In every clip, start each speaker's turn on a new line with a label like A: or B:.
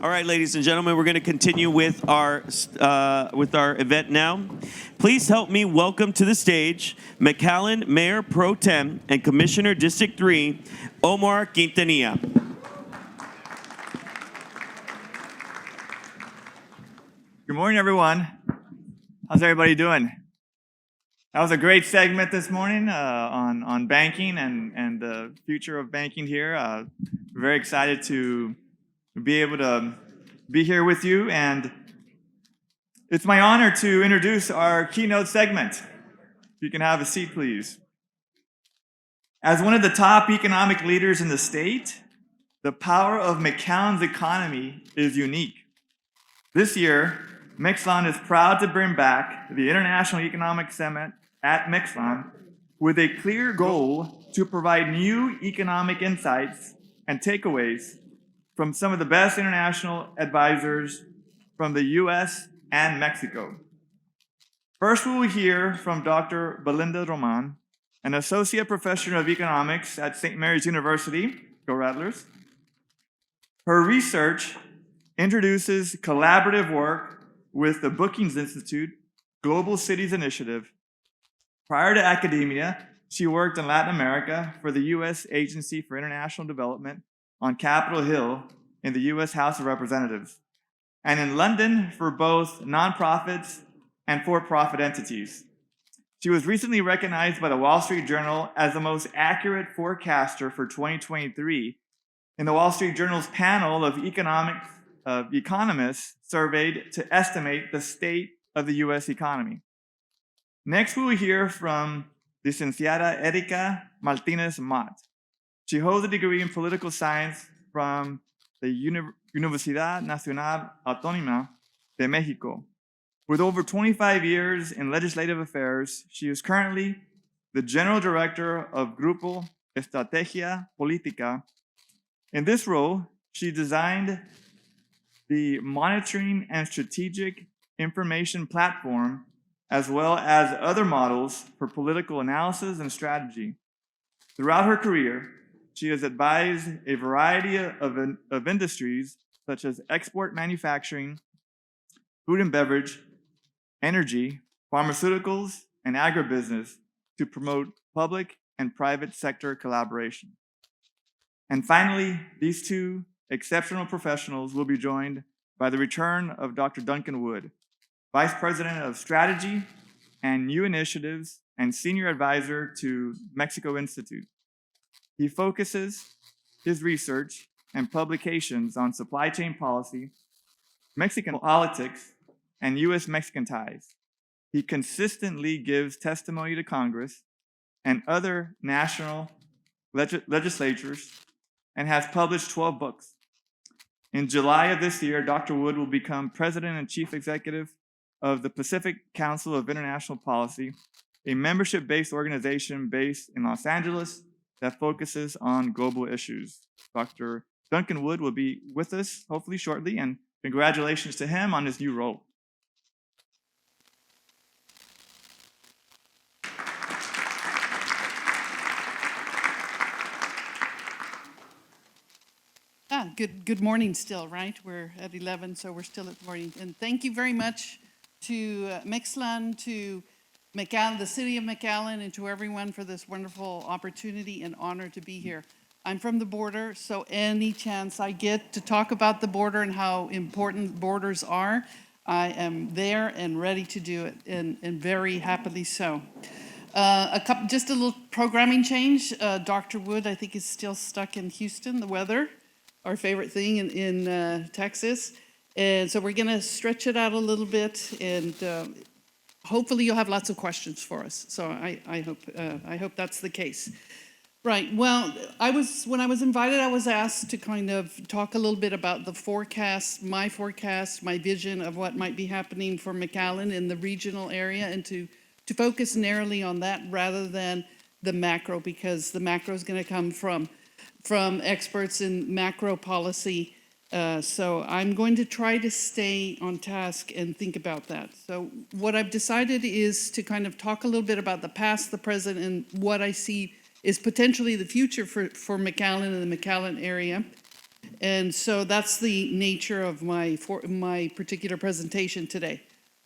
A: All right, ladies and gentlemen, we're going to continue with our event now. Please help me welcome to the stage McAllen Mayor Pro Tem and Commissioner District 3, Omar Quintanilla.
B: Good morning, everyone. How's everybody doing? That was a great segment this morning on banking and the future of banking here. We're very excited to be able to be here with you, and it's my honor to introduce our keynote segment. If you can have a seat, please. As one of the top economic leaders in the state, the power of McAllen's economy is unique. This year, McAllen is proud to bring back the International Economic Summit at McAllen with a clear goal to provide new economic insights and takeaways from some of the best international advisors from the US and Mexico. First, we will hear from Dr. Belinda Roman, an associate professor of economics at St. Mary's University, go Rattlers. Her research introduces collaborative work with the Brookings Institute Global Cities Initiative. Prior to academia, she worked in Latin America for the U.S. Agency for International Development on Capitol Hill in the U.S. House of Representatives, and in London for both nonprofits and for-profit entities. She was recently recognized by the Wall Street Journal as the most accurate forecaster for 2023 in the Wall Street Journal's panel of economists surveyed to estimate the state of the U.S. economy. Next, we will hear from Licenciada Erika Martinez Mott. She holds a degree in political science from the Universidad Nacional Autónoma de México. With over 25 years in legislative affairs, she is currently the General Director of Grupo Estrategia Política. In this role, she designed the Monitoring and Strategic Information Platform, as well as other models for political analysis and strategy. Throughout her career, she has advised a variety of industries such as export manufacturing, food and beverage, energy, pharmaceuticals, and agribusiness to promote public and private sector collaboration. And finally, these two exceptional professionals will be joined by the return of Dr. Duncan Wood, Vice President of Strategy and New Initiatives and Senior Advisor to Mexico Institute. He focuses his research and publications on supply chain policy, Mexican politics, and U.S.-Mexican ties. He consistently gives testimony to Congress and other national legislatures and has published 12 books. In July of this year, Dr. Wood will become President and Chief Executive of the Pacific Council of International Policy, a membership-based organization based in Los Angeles that focuses on global issues. Dr. Duncan Wood will be with us hopefully shortly, and congratulations to him on his new role.
C: Good morning still, right? We're at 11, so we're still at morning. And thank you very much to McAllen, to McAllen, the city of McAllen, and to everyone for this wonderful opportunity and honor to be here. I'm from the border, so any chance I get to talk about the border and how important borders are, I am there and ready to do it, and very happily so. Just a little programming change. Dr. Wood, I think, is still stuck in Houston, the weather, our favorite thing in Texas. And so we're going to stretch it out a little bit, and hopefully you'll have lots of questions for us. So I hope that's the case. Right. Well, when I was invited, I was asked to kind of talk a little bit about the forecast, my vision of what might be happening for McAllen in the regional area, and to focus narrowly on that rather than the macro, because the macro is going to come from experts in macro policy. So I'm going to try to stay on task and think about that. So what I've decided is to kind of talk a little bit about the past, the present, and what I see is potentially the future for McAllen and the McAllen area. And so that's the nature of my particular presentation today.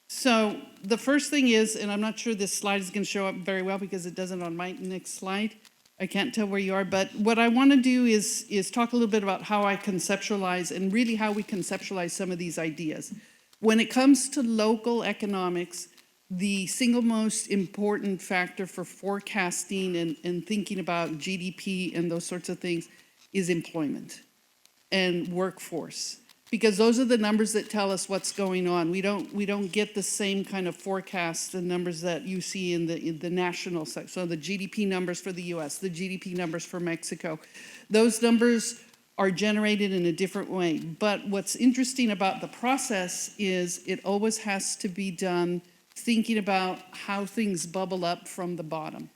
C: So the first thing is, and I'm not sure this slide is going to show up very well because it doesn't on my next slide. I can't tell where you are, but what I want to do is talk a little bit about how I conceptualize and really how we conceptualize some of these ideas. When it comes to local economics, the single most important factor for forecasting and thinking about GDP and those sorts of things is employment and workforce, because those are the numbers that tell us what's going on. We don't get the same kind of forecasts and numbers that you see in the national sector. So the GDP numbers for the US, the GDP numbers for Mexico, those numbers are generated in a different way. But what's interesting about the process is it always has to be done thinking about how things bubble up from the bottom.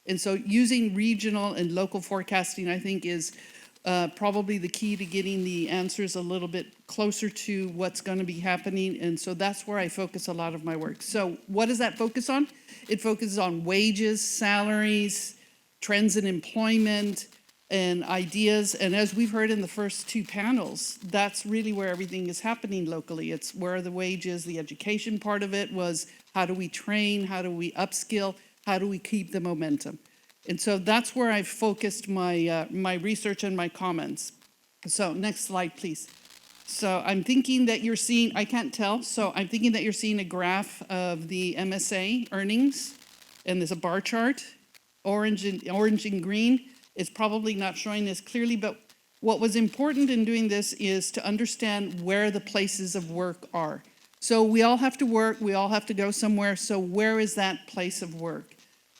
C: And so using regional and local forecasting, I think, is probably the key to getting the answers a little bit closer to what's going to be happening. And so that's where I focus a lot of my work. So what does that focus on? It focuses on wages, salaries, trends in employment, and ideas. And as we've heard in the first two panels, that's really where everything is happening locally. It's where are the wages, the education part of it was how do we train, how do we upskill, how do we keep the momentum? And so that's where I've focused my research and my comments. So next slide, please. So I'm thinking that you're seeing, I can't tell, so I'm thinking that you're seeing a graph of the MSA earnings, and there's a bar chart, orange and green. It's probably not showing this clearly, but what was important in doing this is to understand where the places of work are. So we all have to work, we all have to go somewhere, so where is that place of work?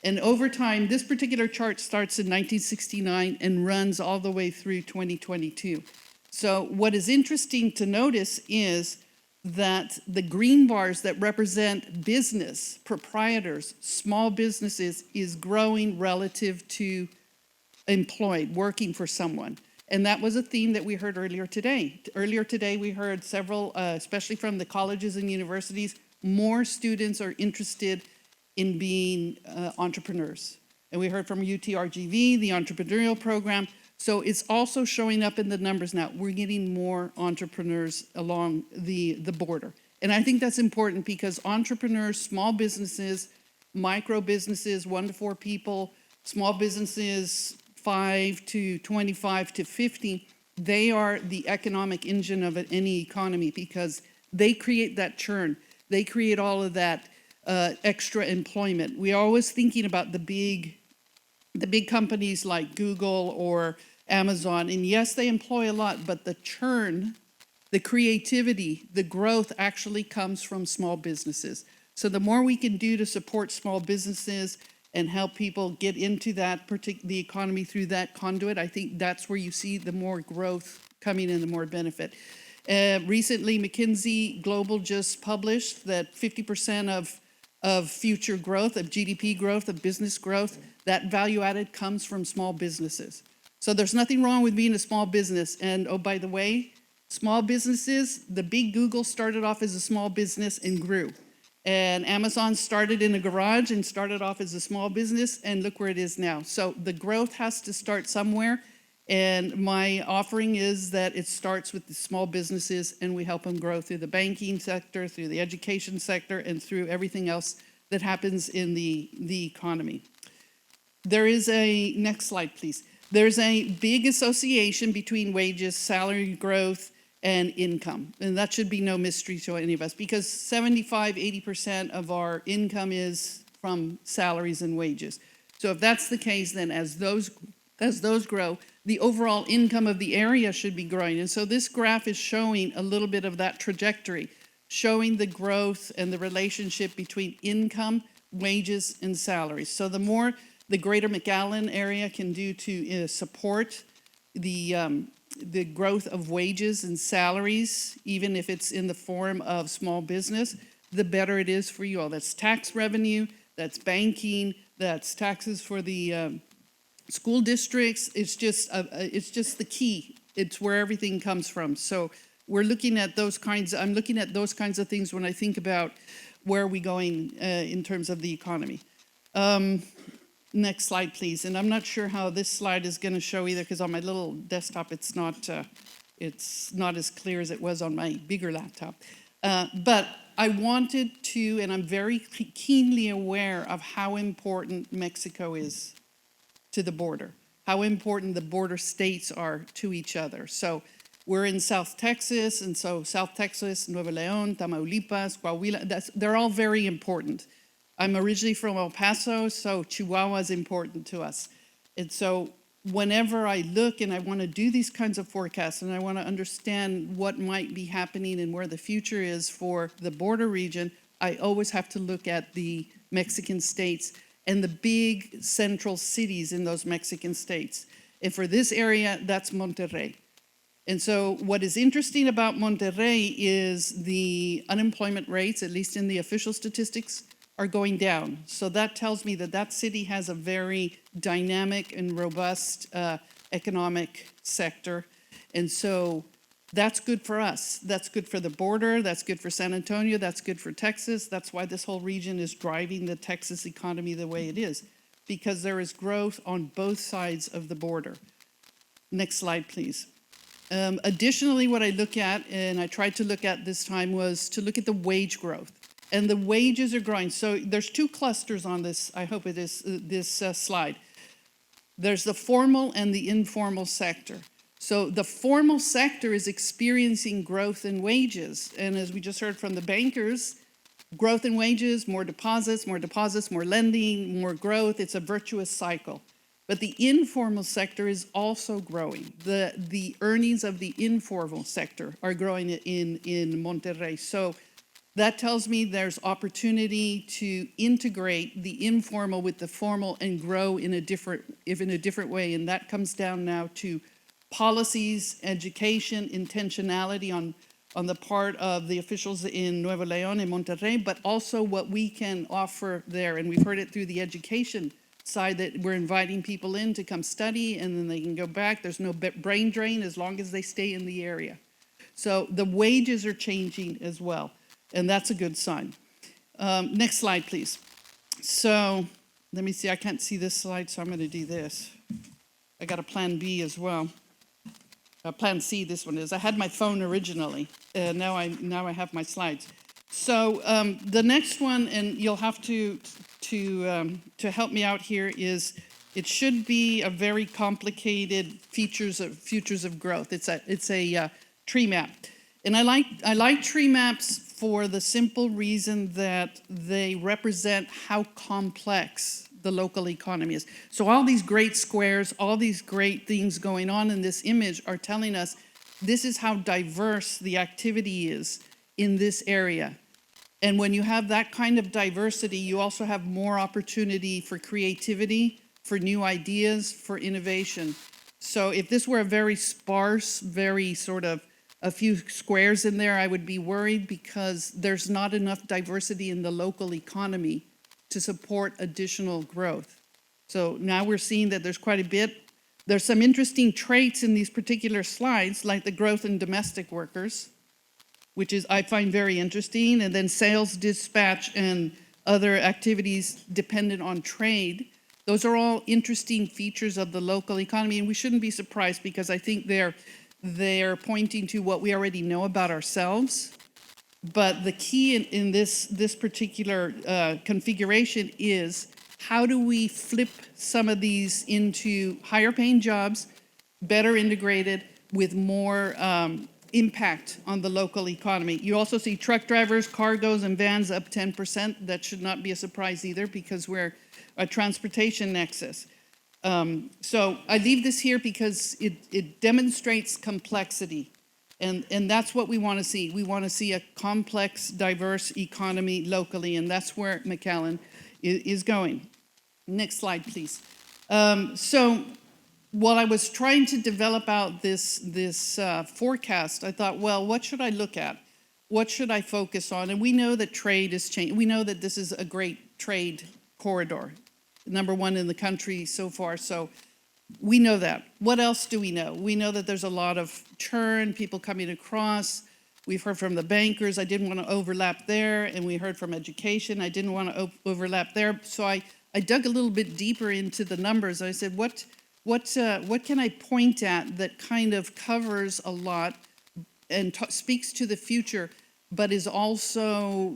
C: And over time, this particular chart starts in 1969 and runs all the way through 2022. So what is interesting to notice is that the green bars that represent business, proprietors, small businesses, is growing relative to employed, working for someone. And that was a theme that we heard earlier today. Earlier today, we heard several, especially from the colleges and universities, more students are interested in being entrepreneurs. And we heard from UTRGV, the entrepreneurial program. So it's also showing up in the numbers now. We're getting more entrepreneurs along the border. And I think that's important because entrepreneurs, small businesses, micro businesses, 1 to 4 people, small businesses, 5 to 25 to 50, they are the economic engine of any economy because they create that churn. They create all of that extra employment. We are always thinking about the big companies like Google or Amazon, and yes, they employ a lot, but the churn, the creativity, the growth actually comes from small businesses. So the more we can do to support small businesses and help people get into that the economy through that conduit, I think that's where you see the more growth coming in, the more benefit. Recently, McKinsey Global just published that 50% of future growth, of GDP growth, of business growth, that value added comes from small businesses. So there's nothing wrong with being a small business. And oh, by the way, small businesses, the big Google started off as a small business and grew. And Amazon started in a garage and started off as a small business, and look where it is now. So the growth has to start somewhere. And my offering is that it starts with the small businesses and we help them grow through the banking sector, through the education sector, and through everything else that happens in the economy. There is next slide, please. There's a big association between wages, salary growth, and income. And that should be no mystery to any of us because 75–80% of our income is from salaries and wages. So if that's the case, then as those grow, the overall income of the area should be growing. And so this graph is showing a little bit of that trajectory, showing the growth and the relationship between income, wages, and salaries. So the more the greater McAllen area can do to support the growth of wages and salaries, even if it's in the form of small business, the better it is for you all. That's tax revenue, that's banking, that's taxes for the school districts. It's just the key. It's where everything comes from. So we're looking at those kinds. I'm looking at those kinds of things when I think about where are we going in terms of the economy. Next slide, please. And I'm not sure how this slide is going to show either because on my little desktop it's not it's not as clear as it was on my bigger laptop. But I wanted to, and I'm very keenly aware of how important Mexico is to the border, how important the border states are to each other. So we're in South Texas, and so South Texas, Nuevo León, Tamaulipas, Coahuila, they're all very important. I'm originally from El Paso, so Chihuahua is important to us. And so whenever I look and I want to do these kinds of forecasts and I want to understand what might be happening and where the future is for the border region, I always have to look at the Mexican states and the big central cities in those Mexican states. And for this area, that's Monterrey. And so what is interesting about Monterrey is the unemployment rates, at least in the official statistics, are going down. So that tells me that that city has a very dynamic and robust economic sector. And so that's good for us. That's good for the border. That's good for San Antonio. That's good for Texas. That's why this whole region is driving the Texas economy the way it is, because there is growth on both sides of the border. Next slide, please. Additionally, what I look at, and I tried to look at this time, was to look at the wage growth. And the wages are growing. So there's two clusters on this, I hope it is, this slide. There's the formal and the informal sector. So the formal sector is experiencing growth in wages. And as we just heard from the bankers, growth in wages, more deposits, more lending, more growth. It's a virtuous cycle. But the informal sector is also growing. The earnings of the informal sector are growing in Monterrey. So that tells me there's opportunity to integrate the informal with the formal and grow in a different way. And that comes down now to policies, education, intentionality on the part of the officials in Nuevo León and Monterrey, but also what we can offer there. And we've heard it through the education side that we're inviting people in to come study and then they can go back. There's no brain drain as long as they stay in the area. So the wages are changing as well, and that's a good sign. Next slide, please. So let me see, I can't see this slide, so I'm going to do this. I got a plan B as well. Plan C, this one is. I had my phone originally, now I have my slides. So the next one, and you'll have to help me out here, is it should be a very complicated futures of growth. It's a tree map, and I like tree maps for the simple reason that they represent how complex the local economy is. So all these great squares, all these great things going on in this image are telling us this is how diverse the activity is in this area. And when you have that kind of diversity, you also have more opportunity for creativity, for new ideas, for innovation. So if this were a very sparse, very sort of a few squares in there, I would be worried because there's not enough diversity in the local economy to support additional growth. So now we're seeing that there's quite a bit. There's some interesting traits in these particular slides, like the growth in domestic workers, which is I find very interesting, and then sales, dispatch, and other activities dependent on trade. Those are all interesting features of the local economy, and we shouldn't be surprised because I think they're pointing to what we already know about ourselves. But the key in this particular configuration is how do we flip some of these into higher paying jobs, better integrated with more impact on the local economy. You also see truck drivers, cargos, and vans up 10%. That should not be a surprise either because we're a transportation nexus. So I leave this here because it demonstrates complexity. And that's what we want to see. We want to see a complex, diverse economy locally, and that's where McAllen is going. Next slide, please. So while I was trying to develop out this forecast, I thought, well, what should I look at? What should I focus on? And we know that trade is changing. We know that this is a great trade corridor, #1 in the country so far. So we know that. What else do we know? We know that there's a lot of churn, people coming across. We've heard from the bankers. I didn't want to overlap there. And we heard from education. I didn't want to overlap there. So I dug a little bit deeper into the numbers. I said, what what can I point at that kind of covers a lot and speaks to the future, but is also,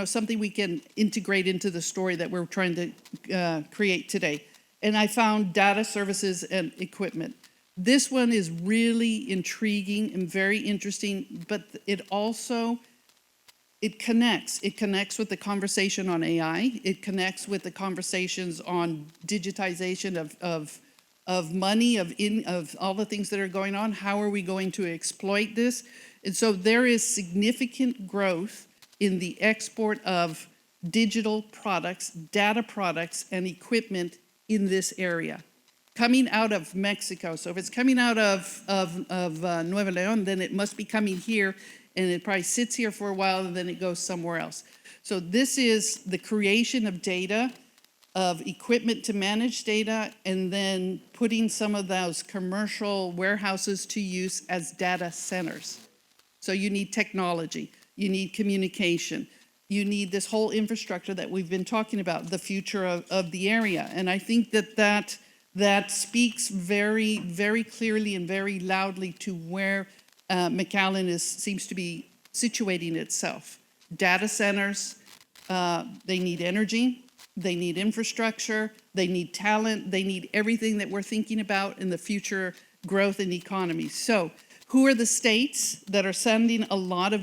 C: something we can integrate into the story that we're trying to create today. And I found data services and equipment. This one is really intriguing and very interesting, but it also, it connects with the conversation on AI. It connects with the conversations on digitization of money, of all the things that are going on. How are we going to exploit this? And so there is significant growth in the export of digital products, data products, and equipment in this area, coming out of Mexico. So if it's coming out of Nuevo León, then it must be coming here, and it probably sits here for a while, and then it goes somewhere else. So this is the creation of data, of equipment to manage data, and then putting some of those commercial warehouses to use as data centers. So you need technology, you need communication, you need this whole infrastructure that we've been talking about, the future of the area. And I think that speaks very, very clearly and very loudly to where McAllen seems to be situating itself. Data centers, they need energy, they need infrastructure, they need talent, they need everything that we're thinking about in the future growth and economy. So who are the states that are sending a lot of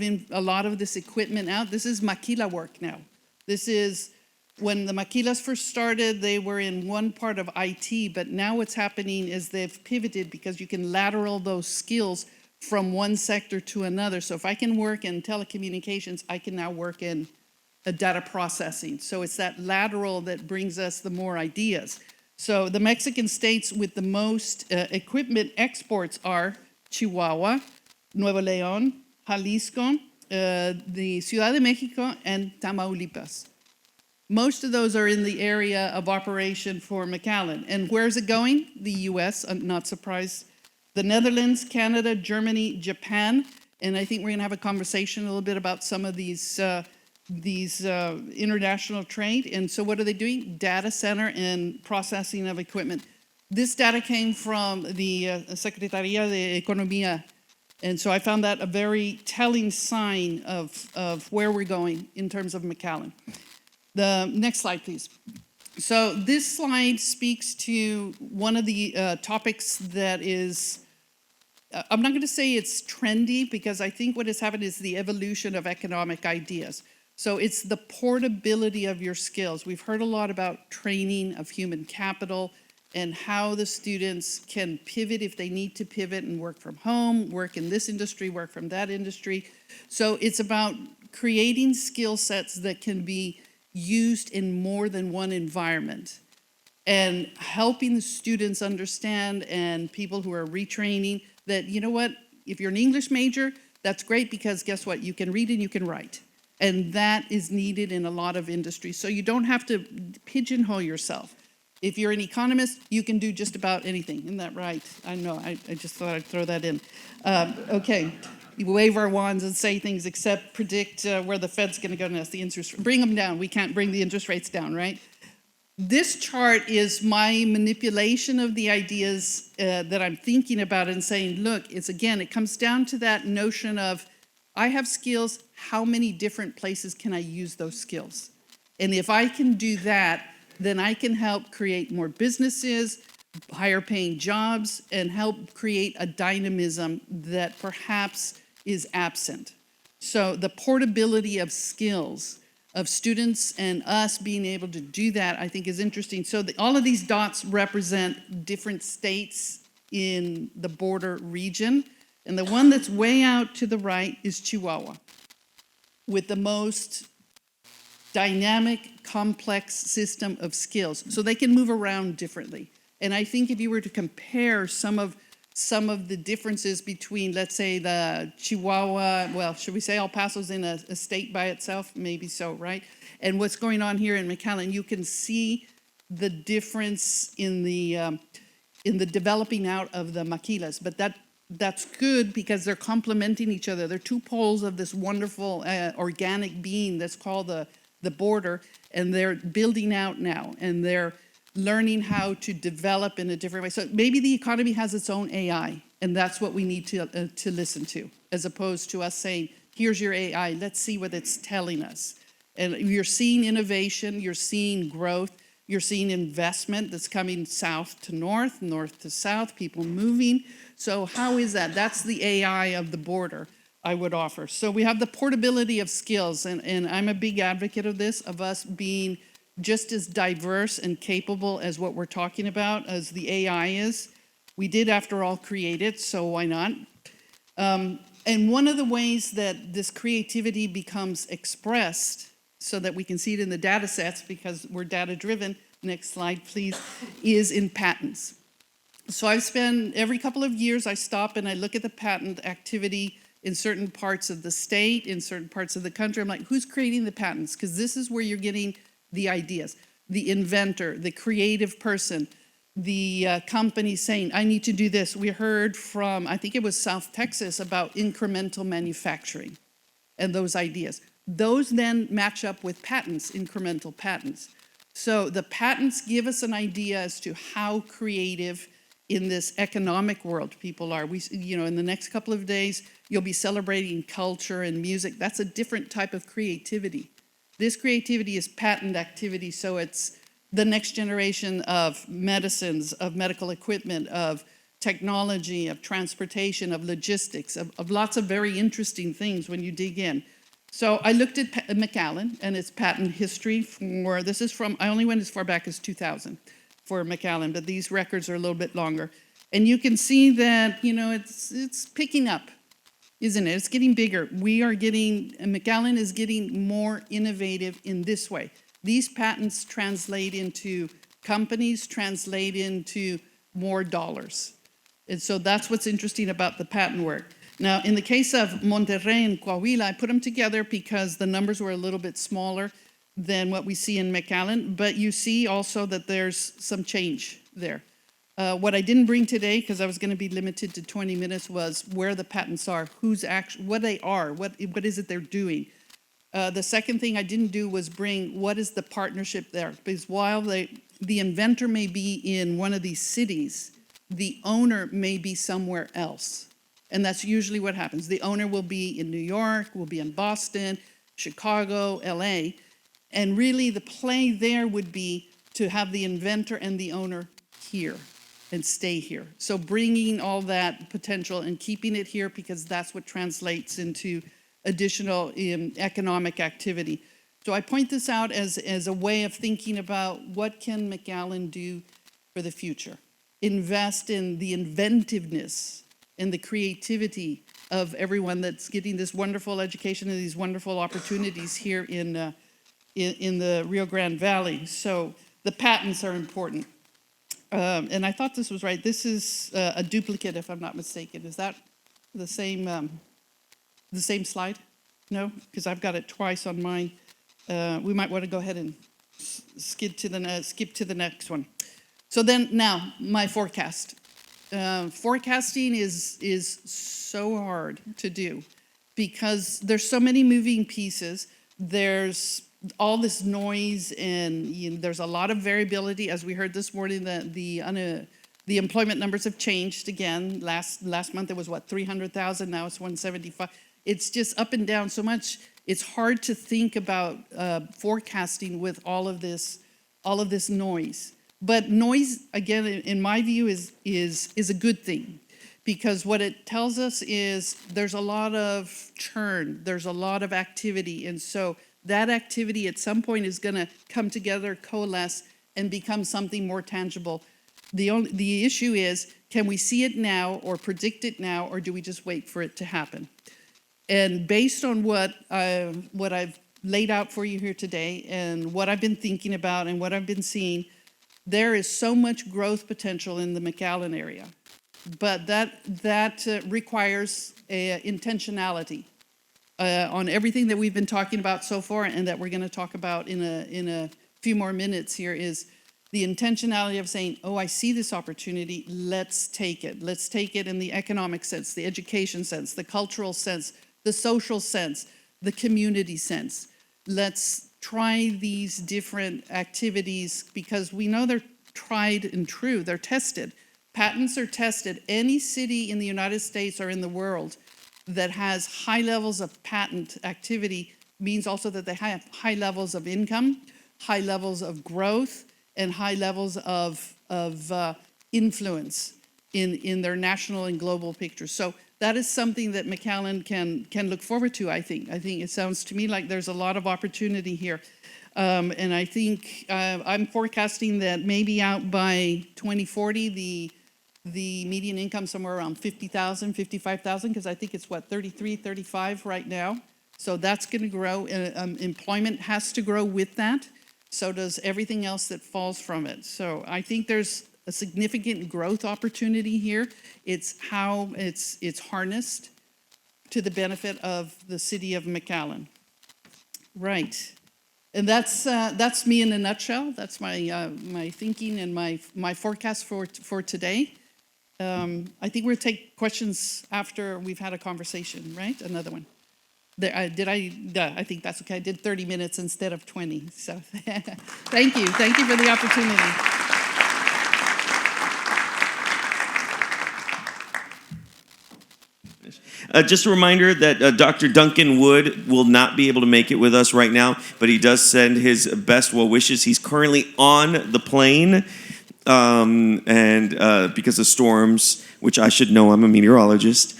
C: this equipment out? This is Maquila work now. This is, when the Maquilas first started, they were in one part of IT, but now what's happening is they've pivoted because you can lateral those skills from one sector to another. So if I can work in telecommunications, I can now work in data processing. So it's that lateral that brings us the more ideas. So the Mexican states with the most equipment exports are Chihuahua, Nuevo León, Jalisco, the Ciudad de Mexico, and Tamaulipas. Most of those are in the area of operation for McAllen. And where's it going? The US, I'm not surprised. The Netherlands, Canada, Germany, Japan. And I think we're gonna have a conversation a little bit about some of these international trade. And so what are they doing? Data center and processing of equipment. This data came from the Secretaría de Economía. And so I found that a very telling sign of where we're going in terms of McAllen. The next slide, please. So this slide speaks to one of the topics that is, I'm not going to say it's trendy, because I think what has happened is the evolution of economic ideas. So it's the portability of your skills. We've heard a lot about training of human capital and how the students can pivot if they need to pivot and work from home, work in this industry, work from that industry. So it's about creating skill sets that can be used in more than one environment, and helping the students understand, and people who are retraining, that, you know what, if you're an English major, that's great, because guess what, you can read and you can write. And that is needed in a lot of industries. So you don't have to pigeonhole yourself. If you're an economist, you can do just about anything. Isn't that right? I know, I just thought I'd throw that in. Okay, we wave our wands and say things except predict where the Fed's gonna go next, the interest, bring them down. We can't bring the interest rates down, right? This chart is my manipulation of the ideas that I'm thinking about and saying, look, it comes down to that notion of, I have skills, how many different places can I use those skills? And if I can do that, then I can help create more businesses, higher paying jobs, and help create a dynamism that perhaps is absent. So the portability of skills of students and us being able to do that, I think is interesting. So all of these dots represent different states in the border region. And the one that's way out to the right is Chihuahua, with the most dynamic, complex system of skills. So they can move around differently. And I think if you were to compare some of the differences between, let's say, the Chihuahua, well, should we say El Paso's in a state by itself? Maybe so, right? And what's going on here in McAllen, you can see the difference in the developing out of the maquilas. But that's good, because they're complementing each other. They're two poles of this wonderful organic being that's called the border, and they're building out now, and they're learning how to develop in a different way. So maybe the economy has its own AI, and that's what we need to listen to, as opposed to us saying, here's your AI, let's see what it's telling us. And you're seeing innovation, you're seeing growth, you're seeing investment that's coming south to north, north to south, people moving. So how is that? That's the AI of the border, I would offer. So we have the portability of skills, and I'm a big advocate of this, of us being just as diverse and capable as what we're talking about, as the AI is. We did, after all, create it, so why not? And one of the ways that this creativity becomes expressed, so that we can see it in the data sets, because we're data-driven, next slide, please, is in patents. So I've spent, every couple of years, I stop and I look at the patent activity in certain parts of the state, in certain parts of the country. I'm like, who's creating the patents? Because this is where you're getting the ideas, the inventor, the creative person, the company saying, I need to do this. We heard from, I think it was South Texas, about incremental manufacturing and those ideas. Those then match up with patents, incremental patents. So the patents give us an idea as to how creative in this economic world people are. We, in the next couple of days, you'll be celebrating culture and music. That's a different type of creativity. This creativity is patent activity, so it's the next generation of medicines, of medical equipment, of technology, of transportation, of logistics, of lots of very interesting things when you dig in. So I looked at Macallan and its patent history for, this is from, I only went as far back as 2000 for Macallan, but these records are a little bit longer. And you can see that, it's picking up, isn't it? It's getting bigger. Macallan is getting more innovative in this way. These patents translate into companies, translate into more dollars. And so that's what's interesting about the patent work. Now, in the case of Monterrey and Coahuila, I put them together because the numbers were a little bit smaller than what we see in Macallan, but you see also that there's some change there. What I didn't bring today, because I was going to be limited to 20 minutes, was where the patents are, what they are, what is it they're doing. The second thing I didn't do was bring what is the partnership there, because while the inventor may be in one of these cities, the owner may be somewhere else. And that's usually what happens. The owner will be in New York, will be in Boston, Chicago, LA. And really the play there would be to have the inventor and the owner here and stay here. So bringing all that potential and keeping it here, because that's what translates into additional economic activity. So I point this out as a way of thinking about what can Macallan do for the future. Invest in the inventiveness and the creativity of everyone that's getting this wonderful education and these wonderful opportunities here in the Rio Grande Valley. So the patents are important. And I thought this was right. This is a duplicate, if I'm not mistaken. Is that the same slide? No? Because I've got it twice on mine. We might want to go ahead and skip to the next one. So then now, my forecast. Forecasting is so hard to do because there's so many moving pieces. There's all this noise, and there's a lot of variability. As we heard this morning, the employment numbers have changed again. Last month it was 300,000. Now it's 175. It's just up and down so much. It's hard to think about forecasting with all of this noise. But noise, again, in my view, is a good thing, because what it tells us is there's a lot of churn, there's a lot of activity, and so that activity at some point is going to come together, coalesce, and become something more tangible. The issue is, can we see it now or predict it now, or do we just wait for it to happen? And based on what I've laid out for you here today, and what I've been thinking about and what I've been seeing, there is so much growth potential in the Macallan area, but that requires intentionality on everything that we've been talking about so far, and that we're going to talk about in a few more minutes here, is the intentionality of saying, oh, I see this opportunity, let's take it. Let's take it in the economic sense, the education sense, the cultural sense, the social sense, the community sense. Let's try these different activities, because we know they're tried and true. They're tested. Patents are tested. Any city in the United States or in the world that has high levels of patent activity means also that they have high levels of income, high levels of growth, and high levels of influence in their national and global pictures. So that is something that McAllen can look forward to, I think. I think it sounds to me like there's a lot of opportunity here. And I think I'm forecasting that maybe out by 2040, the median income somewhere around 50,000, 55,000, because I think it's what, 33, 35 right now. So that's going to grow. Employment has to grow with that. So does everything else that falls from it. So I think there's a significant growth opportunity here. It's how it's harnessed to the benefit of the city of McAllen. Right. And that's me in a nutshell. That's my thinking and my forecast for today. I think we'll take questions after we've had a conversation, right? Another one. I think that's okay. I did 30 minutes instead of 20. So thank you. Thank you for the opportunity.
A: Just a reminder that Dr. Duncan Wood will not be able to make it with us right now, but he does send his best well wishes. He's currently on the plane, and because of storms, which I should know, I'm a meteorologist,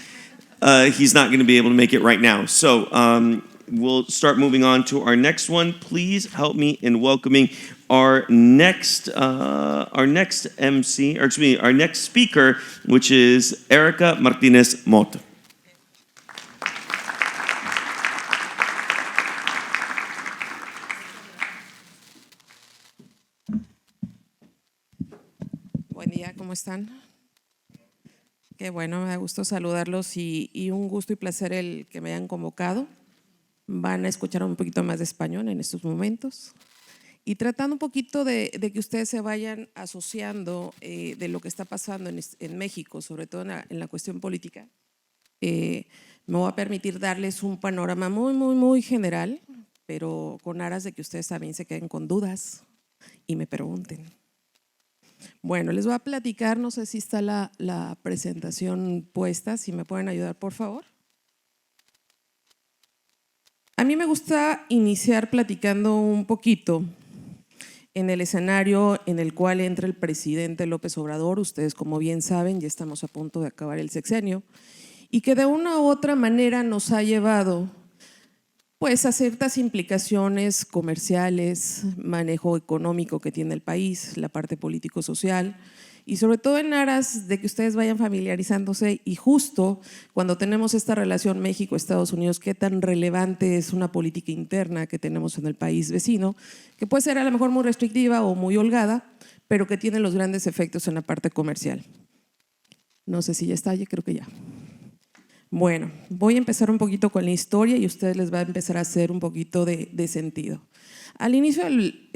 A: he's not going to be able to make it right now. So we'll start moving on to our next one. Please help me in welcoming our next MC, or excuse me, our next speaker, which is Erica Martinez Mott.
D: Buen día, ¿cómo están? Qué bueno, me da gusto saludarlos y un gusto y placer el que me hayan convocado. Van a escuchar un poquito más de español en estos momentos. Y tratando un poquito de que ustedes se vayan asociando de lo que está pasando en México, sobre todo en la cuestión política, me voy a permitir darles un panorama muy general, pero con aras de que ustedes también se queden con dudas y me pregunten. Bueno, les voy a platicar, no sé si está la presentación puesta, si me pueden ayudar, por favor. A mí me gusta iniciar platicando un poquito en el escenario en el cual entra el presidente López Obrador. Ustedes, como bien saben, ya estamos a punto de acabar el sexenio y que de una u otra manera nos ha llevado pues a ciertas implicaciones comerciales, manejo económico que tiene el país, la parte político-social y sobre todo en aras de que ustedes vayan familiarizándose y justo cuando tenemos esta relación México-Estados Unidos, qué tan relevante es una política interna que tenemos en el país vecino, que puede ser a lo mejor muy restrictiva o muy holgada, pero que tiene los grandes efectos en la parte comercial. No sé si ya está, yo creo que ya. Bueno, voy a empezar un poquito con la historia y a ustedes les va a empezar a hacer un poquito de sentido. Al inicio del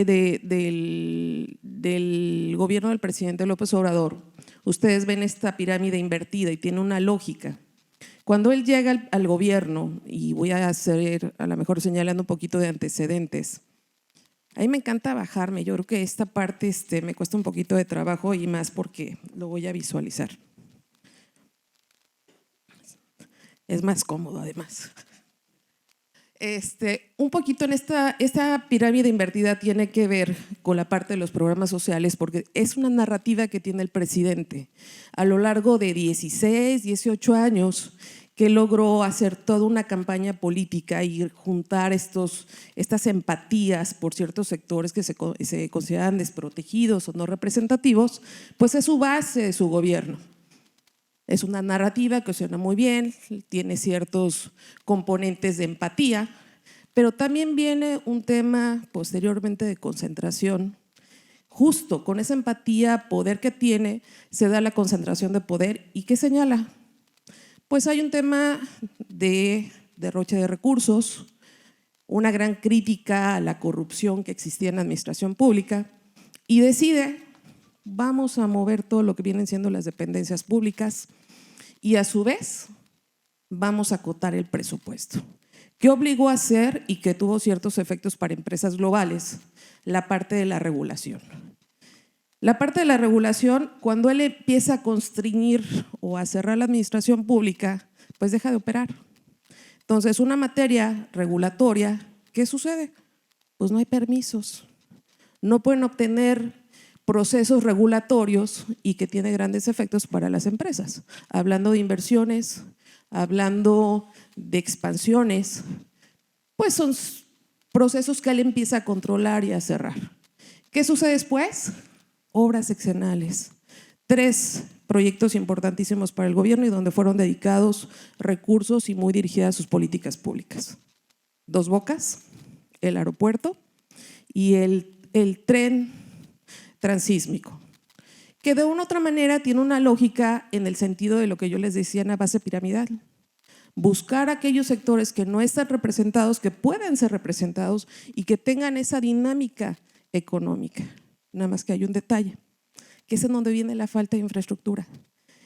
D: gobierno del presidente López Obrador, ustedes ven esta pirámide invertida y tiene una lógica. Cuando él llega al gobierno, y voy a hacer a lo mejor señalando un poquito de antecedentes, a mí me encanta bajarme, yo creo que esta parte me cuesta un poquito de trabajo y más porque lo voy a visualizar. Es más cómodo además. Un poquito en esta pirámide invertida tiene que ver con la parte de los programas sociales porque es una narrativa que tiene el presidente a lo largo de 16, 18 años que logró hacer toda una campaña política y juntar estas empatías por ciertos sectores que se consideran desprotegidos o no representativos, pues es su base de su gobierno. Es una narrativa que suena muy bien, tiene ciertos componentes de empatía, pero también viene un tema posteriormente de concentración. Justo con esa empatía, poder que tiene, se da la concentración de poder. ¿Y qué señala? Pues hay un tema de derroche de recursos, una gran crítica a la corrupción que existía en la administración pública y decide: vamos a mover todo lo que vienen siendo las dependencias públicas y a su vez vamos a acotar el presupuesto. ¿Qué obligó a hacer y que tuvo ciertos efectos para empresas globales? La parte de la regulación. La parte de la regulación, cuando él empieza a constreñir o a cerrar la administración pública, pues deja de operar. Entonces, una materia regulatoria, ¿qué sucede? Pues no hay permisos. No pueden obtener procesos regulatorios y que tiene grandes efectos para las empresas. Hablando de inversiones, hablando de expansiones, pues son procesos que él empieza a controlar y a cerrar. ¿Qué sucede después? Obras seccionales. 3 proyectos importantísimos para el gobierno y donde fueron dedicados recursos y muy dirigidas a sus políticas públicas. Dos Bocas, el aeropuerto y el tren transísmico, que de una u otra manera tiene una lógica en el sentido de lo que yo les decía en la base piramidal. Buscar aquellos sectores que no están representados, que puedan ser representados y que tengan esa dinámica económica. Nada más que hay un detalle, que es en donde viene la falta de infraestructura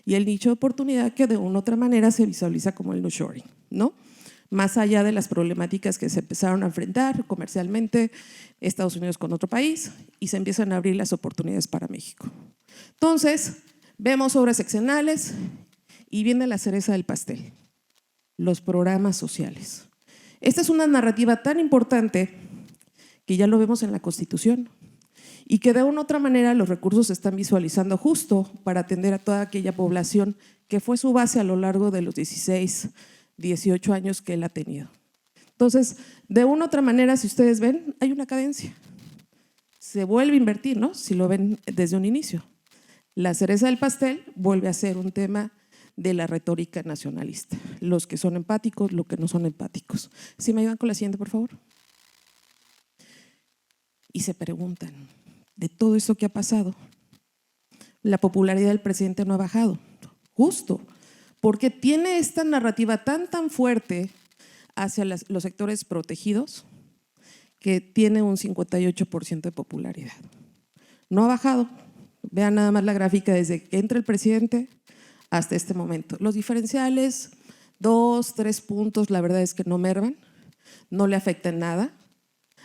D: y el nicho de oportunidad que de una u otra manera se visualiza como el nearshoring, ¿no? Más allá de las problemáticas que se empezaron a enfrentar comercialmente Estados Unidos con otro país y se empiezan a abrir las oportunidades para México. Entonces, vemos obras seccionales y viene la cereza del pastel, los programas sociales. Esta es una narrativa tan importante que ya lo vemos en la Constitución y que de una u otra manera los recursos se están visualizando justo para atender a toda aquella población que fue su base a lo largo de los 16, 18 años que él ha tenido. Entonces, de una u otra manera, si ustedes ven, hay una cadencia. Se vuelve a invertir, ¿no? Si lo ven desde un inicio. La cereza del pastel vuelve a ser un tema de la retórica nacionalista. Los que son empáticos, los que no son empáticos. ¿Sí me ayudan con la siguiente, por favor? Y se preguntan, de todo eso que ha pasado, la popularidad del presidente no ha bajado, justo, porque tiene esta narrativa tan fuerte hacia los sectores protegidos que tiene un 58% de popularidad. No ha bajado. Vean nada más la gráfica desde que entra el presidente hasta este momento. Los diferenciales, 2, 3 puntos, la verdad es que no merman, no le afectan nada,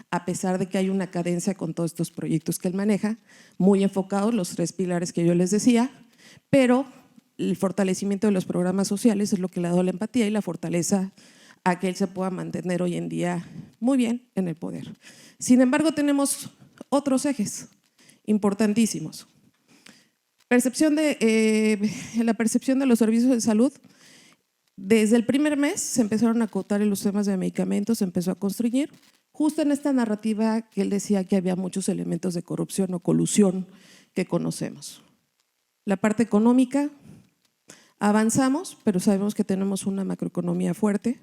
D: a pesar de que hay una cadencia con todos estos proyectos que él maneja, muy enfocados, los 3 pilares que yo les decía, pero el fortalecimiento de los programas sociales es lo que le ha dado la empatía y la fortaleza a que él se pueda mantener hoy en día muy bien en el poder. Sin embargo, tenemos otros ejes importantísimos. La percepción de los servicios de salud. Desde el primer mes se empezaron a acotar en los temas de medicamentos, se empezó a constreñir, justo en esta narrativa que él decía que había muchos elementos de corrupción o colusión que conocemos. La parte económica, avanzamos, pero sabemos que tenemos una macroeconomía fuerte,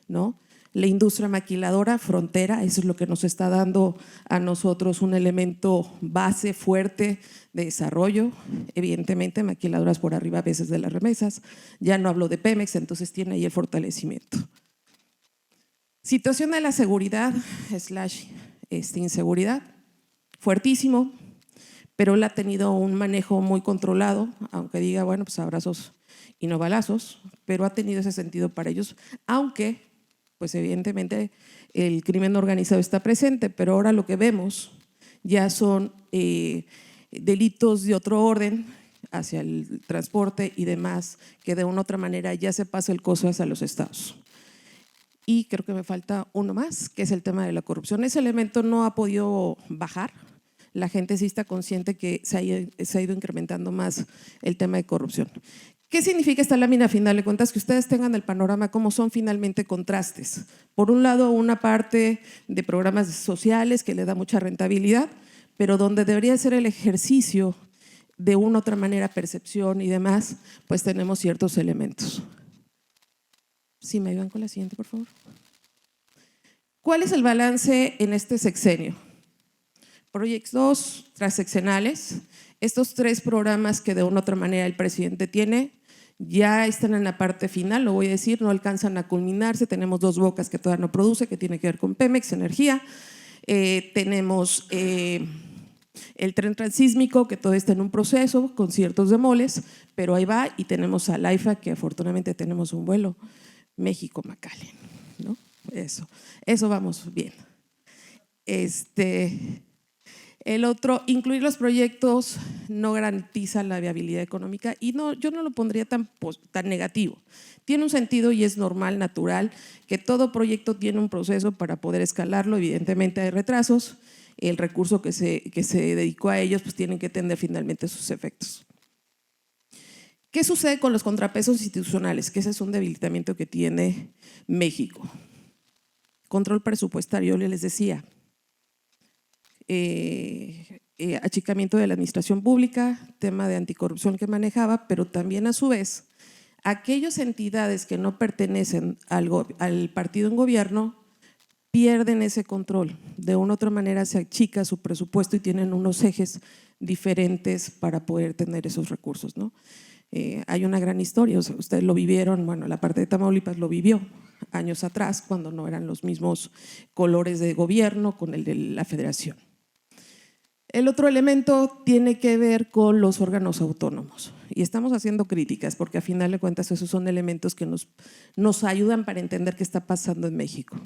D: ¿no? La industria maquiladora, frontera, eso es lo que nos está dando a nosotros un elemento base fuerte de desarrollo. Evidentemente, maquiladoras por arriba a veces de las remesas. Ya no hablo de Pemex, entonces tiene ahí el fortalecimiento. Situación de la seguridad / inseguridad, fuertísimo, pero él ha tenido un manejo muy controlado, aunque diga, bueno, pues abrazos y no balazos, pero ha tenido ese sentido para ellos, aunque pues evidentemente el crimen organizado está presente, pero ahora lo que vemos ya son delitos de otro orden hacia el transporte y demás, que de una u otra manera ya se pasa el costo hacia los estados. Y creo que me falta uno más, que es el tema de la corrupción. Ese elemento no ha podido bajar. La gente sí está consciente que se ha ido incrementando más el tema de corrupción. ¿Qué significa esta lámina final de cuentas? Que ustedes tengan el panorama cómo son finalmente contrastes. Por un lado, una parte de programas sociales que le da mucha rentabilidad, pero donde debería ser el ejercicio de una u otra manera, percepción y demás, pues tenemos ciertos elementos. ¿Sí me ayudan con la siguiente, por favor? ¿Cuál es el balance en este sexenio? Proyectos transeccionales. Estos 3 programas que de una u otra manera el presidente tiene ya están en la parte final, lo voy a decir, no alcanzan a culminarse. Tenemos Dos Bocas que todavía no produce, que tiene que ver con Pemex, energía. Tenemos el tren transísmico que todavía está en un proceso con ciertos demoles, pero ahí va. Y tenemos al AIFA, que afortunadamente tenemos un vuelo México-McAllen, ¿no? Eso vamos bien. El otro, incluir los proyectos no garantiza la viabilidad económica y no, yo no lo pondría tan negativo. Tiene un sentido y es normal, natural, que todo proyecto tiene un proceso para poder escalarlo. Evidentemente hay retrasos, el recurso que se dedicó a ellos pues tienen que tener finalmente sus efectos. ¿Qué sucede con los contrapesos institucionales? Que ese es un debilitamiento que tiene México. Control presupuestario, yo les decía. Achicamiento de la administración pública, tema de anticorrupción que manejaba, pero también a su vez, aquellas entidades que no pertenecen al partido en gobierno pierden ese control. De una u otra manera se achica su presupuesto y tienen unos ejes diferentes para poder tener esos recursos, ¿no? Hay una gran historia, o sea, ustedes lo vivieron, bueno, la parte de Tamaulipas lo vivió años atrás, cuando no eran los mismos colores de gobierno con el de la federación. El otro elemento tiene que ver con los órganos autónomos y estamos haciendo críticas porque a final de cuentas esos son elementos que nos ayudan para entender qué está pasando en México.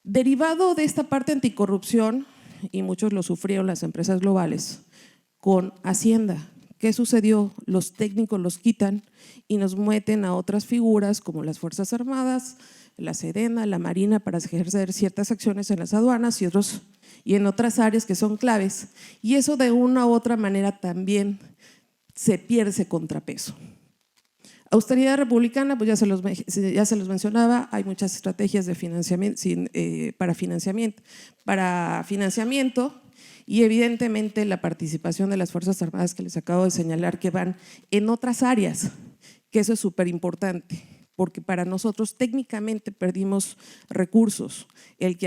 D: Derivado de esta parte anticorrupción, y muchos lo sufrieron las empresas globales, con Hacienda. ¿Qué sucedió? Los técnicos los quitan y nos meten a otras figuras como las Fuerzas Armadas, la Sedena, la Marina para ejercer ciertas acciones en las aduanas y en otras áreas que son claves. Y eso de una u otra manera también se pierde ese contrapeso. Austeridad republicana, pues ya se los mencionaba, hay muchas estrategias de financiamiento, para financiamiento y evidentemente la participación de las Fuerzas Armadas que les acabo de señalar que van en otras áreas, que eso es súper importante, porque para nosotros técnicamente perdimos recursos, el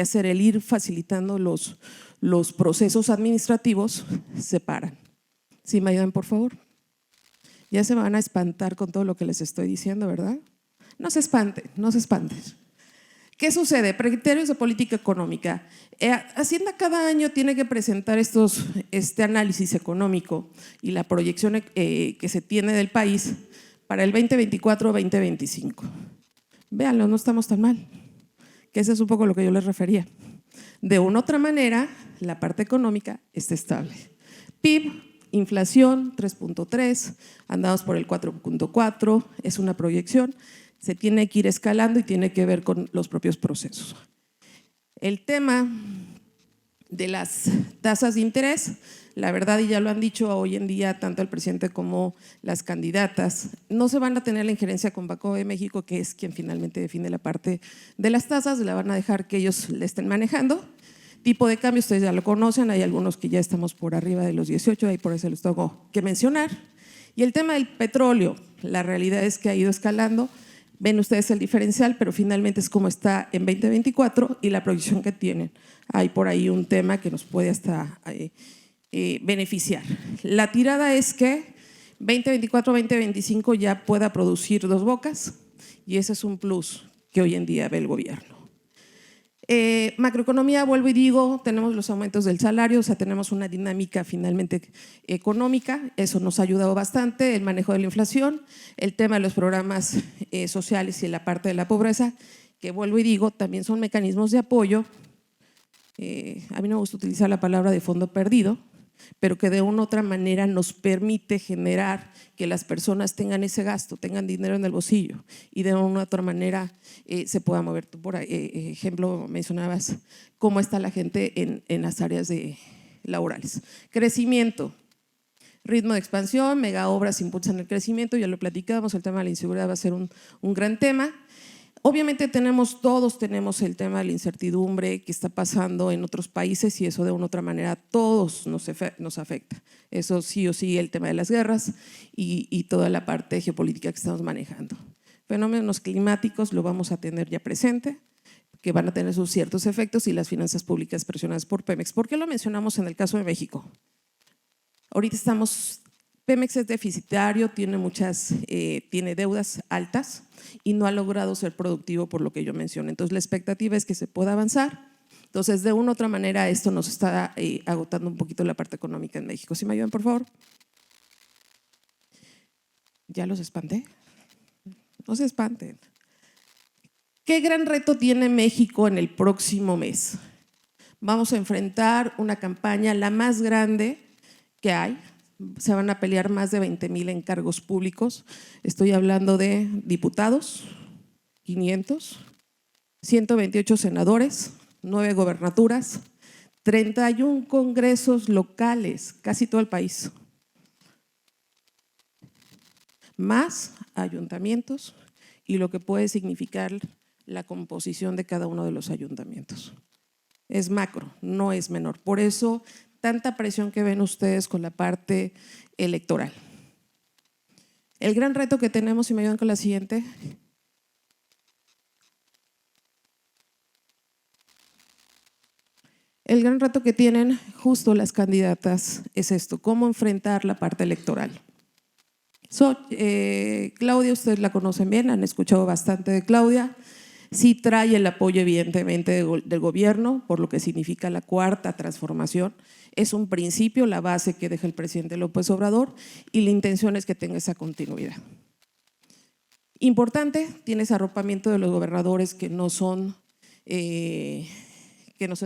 D: ir facilitando los procesos administrativos se paran. ¿Sí me ayudan, por favor? Ya se van a espantar con todo lo que les estoy diciendo, ¿verdad? No se espanten, no se espanten. ¿Qué sucede? Criterios de política económica. Hacienda cada año tiene que presentar este análisis económico y la proyección que se tiene del país para el 2024-2025. Véanlo, no estamos tan mal, que ese es un poco lo que yo les refería. De una u otra manera, la parte económica está estable. PIB, inflación 3.3, andamos por el 4.4, es una proyección, se tiene que ir escalando y tiene que ver con los propios procesos. El tema de las tasas de interés, la verdad, y ya lo han dicho hoy en día tanto el presidente como las candidatas, no se van a tener la injerencia con Banco de México, que es quien finalmente define la parte de las tasas, la van a dejar que ellos le estén manejando. Tipo de cambio, ustedes ya lo conocen, hay algunos que ya estamos por arriba de los 18, ahí por eso les tengo que mencionar. Y el tema del petróleo, la realidad es que ha ido escalando, ven ustedes el diferencial, pero finalmente es como está en 2024 y la proyección que tienen. Hay por ahí un tema que nos puede hasta beneficiar. La tirada es que 2024-2025 ya pueda producir dos bocas y ese es un plus que hoy en día ve el gobierno. Macroeconomía, vuelvo y digo, tenemos los aumentos del salario, o sea, tenemos una dinámica finalmente económica, eso nos ha ayudado bastante, el manejo de la inflación, el tema de los programas sociales y la parte de la pobreza, que vuelvo y digo, también son mecanismos de apoyo. A mí no me gusta utilizar la palabra de fondo perdido, pero que de una u otra manera nos permite generar que las personas tengan ese gasto, tengan dinero en el bolsillo y de una u otra manera se pueda mover. Tú por ejemplo mencionabas cómo está la gente en las áreas laborales. Crecimiento, ritmo de expansión, mega obras impulsan el crecimiento, ya lo platicábamos, el tema de la inseguridad va a ser un gran tema. Obviamente todos tenemos el tema de la incertidumbre que está pasando en otros países y eso de una u otra manera a todos nos afecta. Eso sí o sí, el tema de las guerras y toda la parte geopolítica que estamos manejando. Fenómenos climáticos lo vamos a tener ya presente, que van a tener sus ciertos efectos y las finanzas públicas presionadas por Pemex. ¿Por qué lo mencionamos en el caso de México? Ahorita Pemex es deficitario, tiene deudas altas y no ha logrado ser productivo por lo que yo mencioné. Entonces la expectativa es que se pueda avanzar. Entonces de una u otra manera esto nos está agotando un poquito la parte económica en México. ¿Sí me ayudan, por favor? ¿Ya los espanté? No se espanten. ¿Qué gran reto tiene México en el próximo mes? Vamos a enfrentar una campaña, la más grande que hay. Se van a pelear más de 20,000 encargos públicos. Estoy hablando de diputados, 500, 128 senadores, 9 gobernaturas, 31 congresos locales, casi todo el país, más ayuntamientos y lo que puede significar la composición de cada uno de los ayuntamientos. Es macro, no es menor. Por eso, tanta presión que ven ustedes con la parte electoral. El gran reto que tenemos, si me ayudan con la siguiente. El gran reto que tienen justo las candidatas es esto, cómo enfrentar la parte electoral. Claudia, ustedes la conocen bien, han escuchado bastante de Claudia. Sí trae el apoyo evidentemente del gobierno, por lo que significa la cuarta transformación. Es un principio, la base que deja el presidente López Obrador y la intención es que tenga esa continuidad. Importante, tiene ese arropamiento de los gobernadores que no son de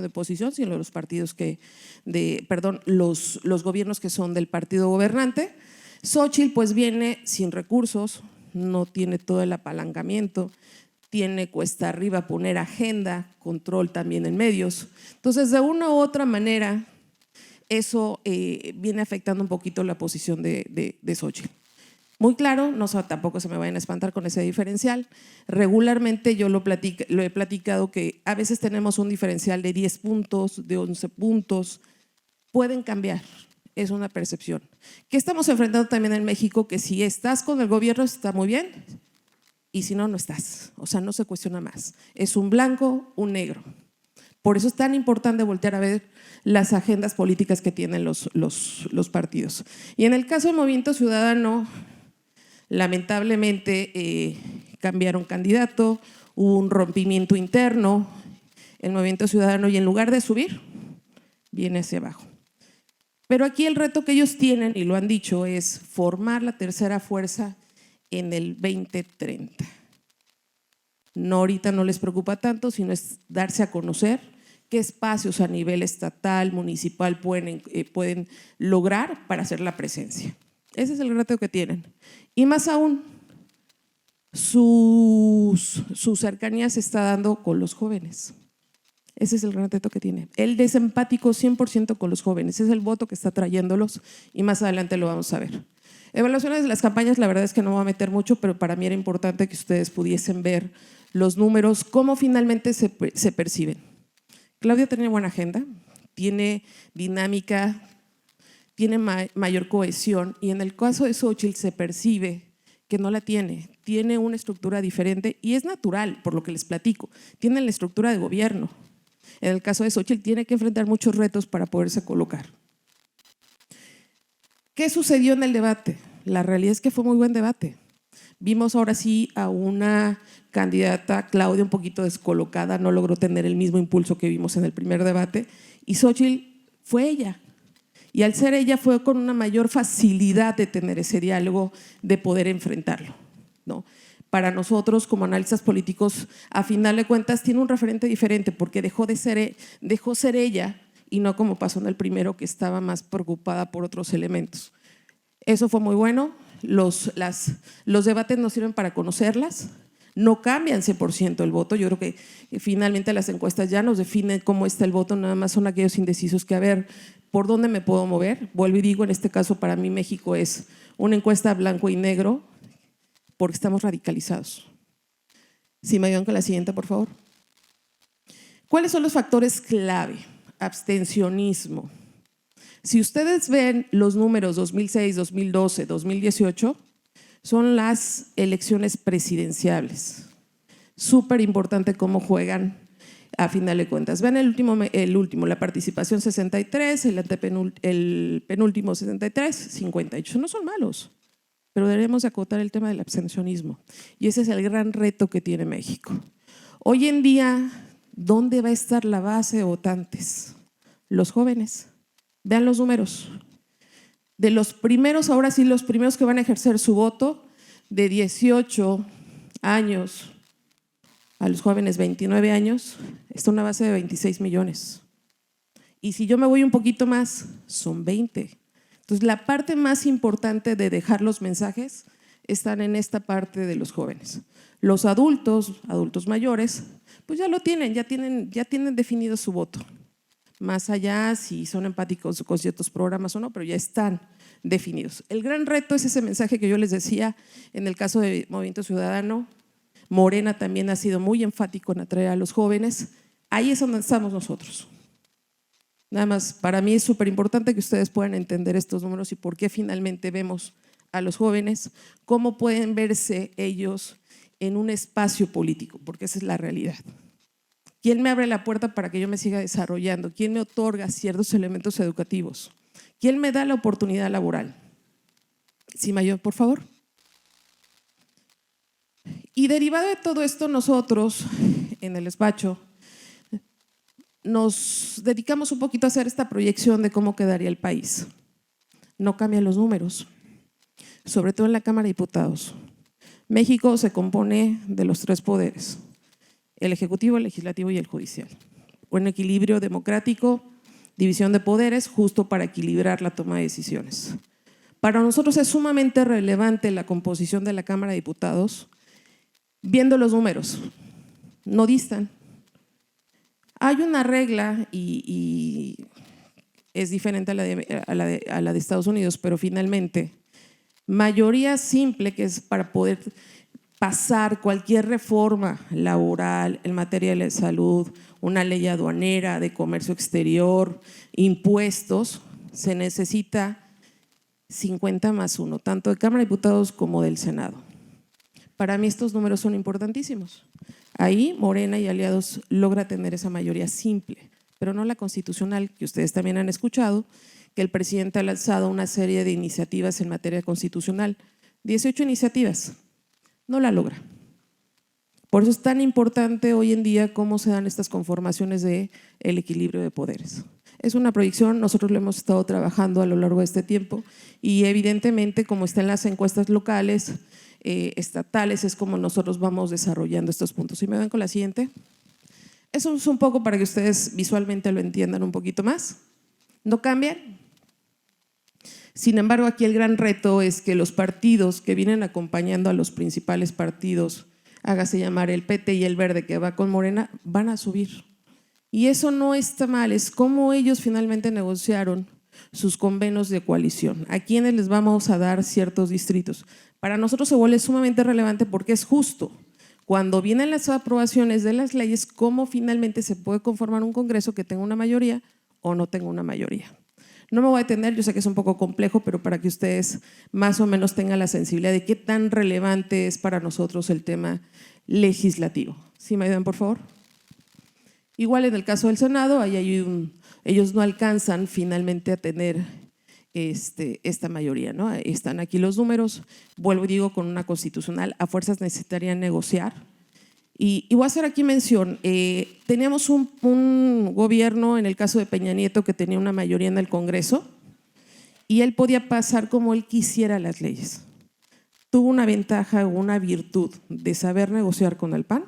D: oposición, sino de los partidos los gobiernos que son del partido gobernante. Xóchitl pues viene sin recursos, no tiene todo el apalancamiento, tiene cuesta arriba poner agenda, control también en medios. Entonces, de una u otra manera, eso viene afectando un poquito la posición de Xóchitl. Muy claro, no tampoco se me vayan a espantar con ese diferencial. Regularmente yo lo he platicado que a veces tenemos un diferencial de 10 puntos, de 11 puntos, pueden cambiar, es una percepción. ¿Qué estamos enfrentando también en México? Que si estás con el gobierno está muy bien y si no, no estás. O sea, no se cuestiona más. Es un blanco, un negro. Por eso es tan importante voltear a ver las agendas políticas que tienen los partidos. Y en el caso del Movimiento Ciudadano, lamentablemente cambiaron candidato, hubo un rompimiento interno, el Movimiento Ciudadano y en lugar de subir, viene hacia abajo. Pero aquí el reto que ellos tienen, y lo han dicho, es formar la tercera fuerza en el 2030. No, ahorita no les preocupa tanto, sino es darse a conocer qué espacios a nivel estatal, municipal pueden lograr para hacer la presencia. Ese es el reto que tienen. Y más aún, su cercanía se está dando con los jóvenes. Ese es el gran reto que tiene. El desempático 100% con los jóvenes. Es el voto que está trayéndolos y más adelante lo vamos a ver. Evaluaciones de las campañas, la verdad es que no me voy a meter mucho, pero para mí era importante que ustedes pudiesen ver los números, cómo finalmente se perciben. Claudia tiene buena agenda, tiene dinámica, tiene mayor cohesión y en el caso de Xóchitl se percibe que no la tiene una estructura diferente y es natural, por lo que les platico, tiene la estructura de gobierno. En el caso de Xóchitl tiene que enfrentar muchos retos para poderse colocar. ¿Qué sucedió en el debate? La realidad es que fue muy buen debate. Vimos ahora sí a una candidata, Claudia, un poquito descolocada, no logró tener el mismo impulso que vimos en el primer debate y Xóchitl fue ella. Y al ser ella fue con una mayor facilidad de tener ese diálogo, de poder enfrentarlo, ¿no? Para nosotros como analistas políticos, a final de cuentas tiene un referente diferente porque dejó ser ella y no como pasó en el primero que estaba más preocupada por otros elementos. Eso fue muy bueno, los debates nos sirven para conocerlas, no cambian 100% el voto, yo creo que finalmente las encuestas ya nos definen cómo está el voto, nada más son aquellos indecisos que a ver por dónde me puedo mover. Vuelvo y digo, en este caso para mí México es una encuesta blanco y negro porque estamos radicalizados. Si me ayudan con la siguiente, por favor. ¿Cuáles son los factores clave? Abstencionismo. Si ustedes ven los números 2006, 2012, 2018, son las elecciones presidenciables. Súper importante cómo juegan a final de cuentas. Vean el último, la participación 63, el penúltimo 63, 58. No son malos, pero debemos acotar el tema del abstencionismo. Y ese es el gran reto que tiene México. Hoy en día, ¿dónde va a estar la base de votantes? Los jóvenes. Vean los números. De los primeros, ahora sí, los primeros que van a ejercer su voto, de 18 años a los jóvenes 29 años, está una base de 26 millones. Y si yo me voy un poquito más, son 20. Entonces, la parte más importante de dejar los mensajes están en esta parte de los jóvenes. Los adultos mayores, pues ya lo tienen, ya tienen definido su voto. Más allá si son empáticos con ciertos programas o no, pero ya están definidos. El gran reto es ese mensaje que yo les decía en el caso de Movimiento Ciudadano. Morena también ha sido muy enfático en atraer a los jóvenes. Ahí es donde estamos nosotros. Nada más, para mí es súper importante que ustedes puedan entender estos números y por qué finalmente vemos a los jóvenes, cómo pueden verse ellos en un espacio político, porque esa es la realidad. ¿Quién me abre la puerta para que yo me siga desarrollando? ¿Quién me otorga ciertos elementos educativos? ¿Quién me da la oportunidad laboral? Sí, mayor, por favor. Y derivado de todo esto, nosotros en el despacho nos dedicamos un poquito a hacer esta proyección de cómo quedaría el país. No cambian los números, sobre todo en la Cámara de Diputados. México se compone de los 3 poderes: el ejecutivo, el legislativo y el judicial. Un equilibrio democrático, división de poderes, justo para equilibrar la toma de decisiones. Para nosotros es sumamente relevante la composición de la Cámara de Diputados, viendo los números, no distan. Hay una regla y es diferente a la de Estados Unidos, pero finalmente, mayoría simple, que es para poder pasar cualquier reforma laboral en materia de salud, una ley aduanera, de comercio exterior, impuestos, se necesita 50+1, tanto de Cámara de Diputados como del Senado. Para mí estos números son importantísimos. Ahí Morena y aliados logra tener esa mayoría simple, pero no la constitucional, que ustedes también han escuchado, que el presidente ha lanzado una serie de iniciativas en materia constitucional, 18 iniciativas, no la logra. Por eso es tan importante hoy en día cómo se dan estas conformaciones del equilibrio de poderes. Es una proyección, nosotros lo hemos estado trabajando a lo largo de este tiempo y evidentemente, como está en las encuestas locales, estatales, es como nosotros vamos desarrollando estos puntos. ¿Sí me ven con la siguiente? Eso es un poco para que ustedes visualmente lo entiendan un poquito más. ¿No cambian? Sin embargo, aquí el gran reto es que los partidos que vienen acompañando a los principales partidos, hágase llamar el PT y el Verde, que va con Morena, van a subir. Y eso no está mal, es cómo ellos finalmente negociaron sus convenios de coalición, a quienes les vamos a dar ciertos distritos. Para nosotros se vuelve sumamente relevante porque es justo. Cuando vienen las aprobaciones de las leyes, cómo finalmente se puede conformar un Congreso que tenga una mayoría o no tenga una mayoría. No me voy a detener, yo sé que es un poco complejo, pero para que ustedes más o menos tengan la sensibilidad de qué tan relevante es para nosotros el tema legislativo. ¿Sí me ayudan, por favor? Igual en el caso del Senado, ahí ellos no alcanzan finalmente a tener esta mayoría, ¿no? Están aquí los números, vuelvo y digo, con una constitucional, a fuerzas necesitarían negociar. Y voy a hacer aquí mención, teníamos un gobierno, en el caso de Peña Nieto, que tenía una mayoría en el Congreso y él podía pasar como él quisiera las leyes. Tuvo una ventaja o una virtud de saber negociar con el PAN,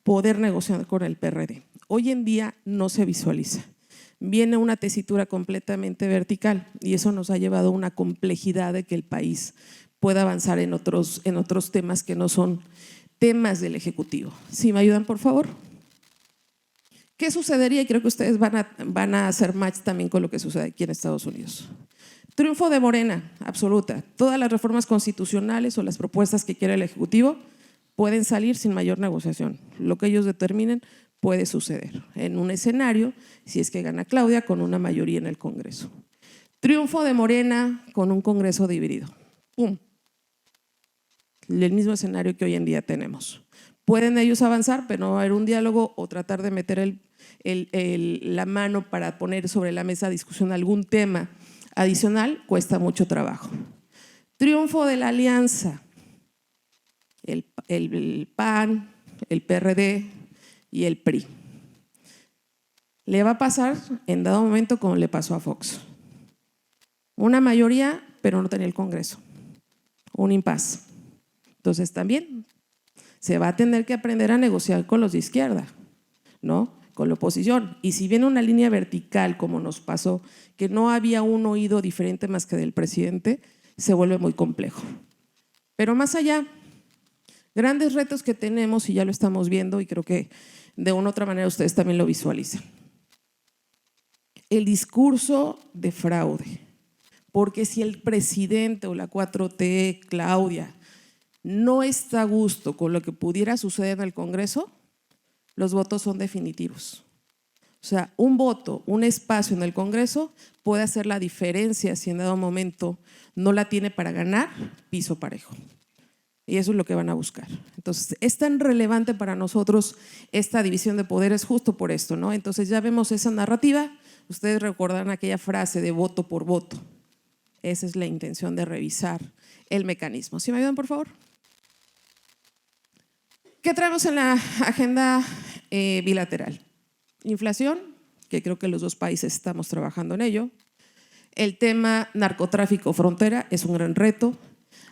D: poder negociar con el PRD. Hoy en día no se visualiza. Viene una tesitura completamente vertical y eso nos ha llevado a una complejidad de que el país pueda avanzar en otros temas que no son temas del Ejecutivo. ¿Sí me ayudan, por favor? ¿Qué sucedería? Y creo que ustedes van a hacer match también con lo que sucede aquí en Estados Unidos. Triunfo de Morena, absoluta. Todas las reformas constitucionales o las propuestas que quiera el Ejecutivo pueden salir sin mayor negociación. Lo que ellos determinen puede suceder en un escenario, si es que gana Claudia, con una mayoría en el Congreso. Triunfo de Morena con un Congreso dividido. ¡Pum! El mismo escenario que hoy en día tenemos. Pueden ellos avanzar, pero no va a haber un diálogo o tratar de meter la mano para poner sobre la mesa de discusión algún tema adicional, cuesta mucho trabajo. Triunfo de la alianza. El PAN, el PRD y el PRI. Le va a pasar en dado momento como le pasó a Fox. Una mayoría, pero no tenía el Congreso. Un impasse. Entonces también se va a tener que aprender a negociar con los de izquierda, ¿no? con la oposición. Y si viene una línea vertical, como nos pasó, que no había un oído diferente más que del presidente, se vuelve muy complejo. Pero más allá, grandes retos que tenemos, y ya lo estamos viendo, y creo que de una u otra manera ustedes también lo visualizan. El discurso de fraude. Porque si el presidente o la 4T, Claudia, no está a gusto con lo que pudiera suceder en el Congreso, los votos son definitivos. O sea, un voto, un espacio en el Congreso puede hacer la diferencia si en dado momento no la tiene para ganar, piso parejo. Y eso es lo que van a buscar. Entonces, es tan relevante para nosotros esta división de poderes justo por esto, ¿no? Entonces, ya vemos esa narrativa. Ustedes recordarán aquella frase de voto por voto. Esa es la intención de revisar el mecanismo. ¿Sí me ayudan, por favor? ¿Qué traemos en la agenda bilateral? Inflación, que creo que los dos países estamos trabajando en ello. El tema narcotráfico frontera es un gran reto.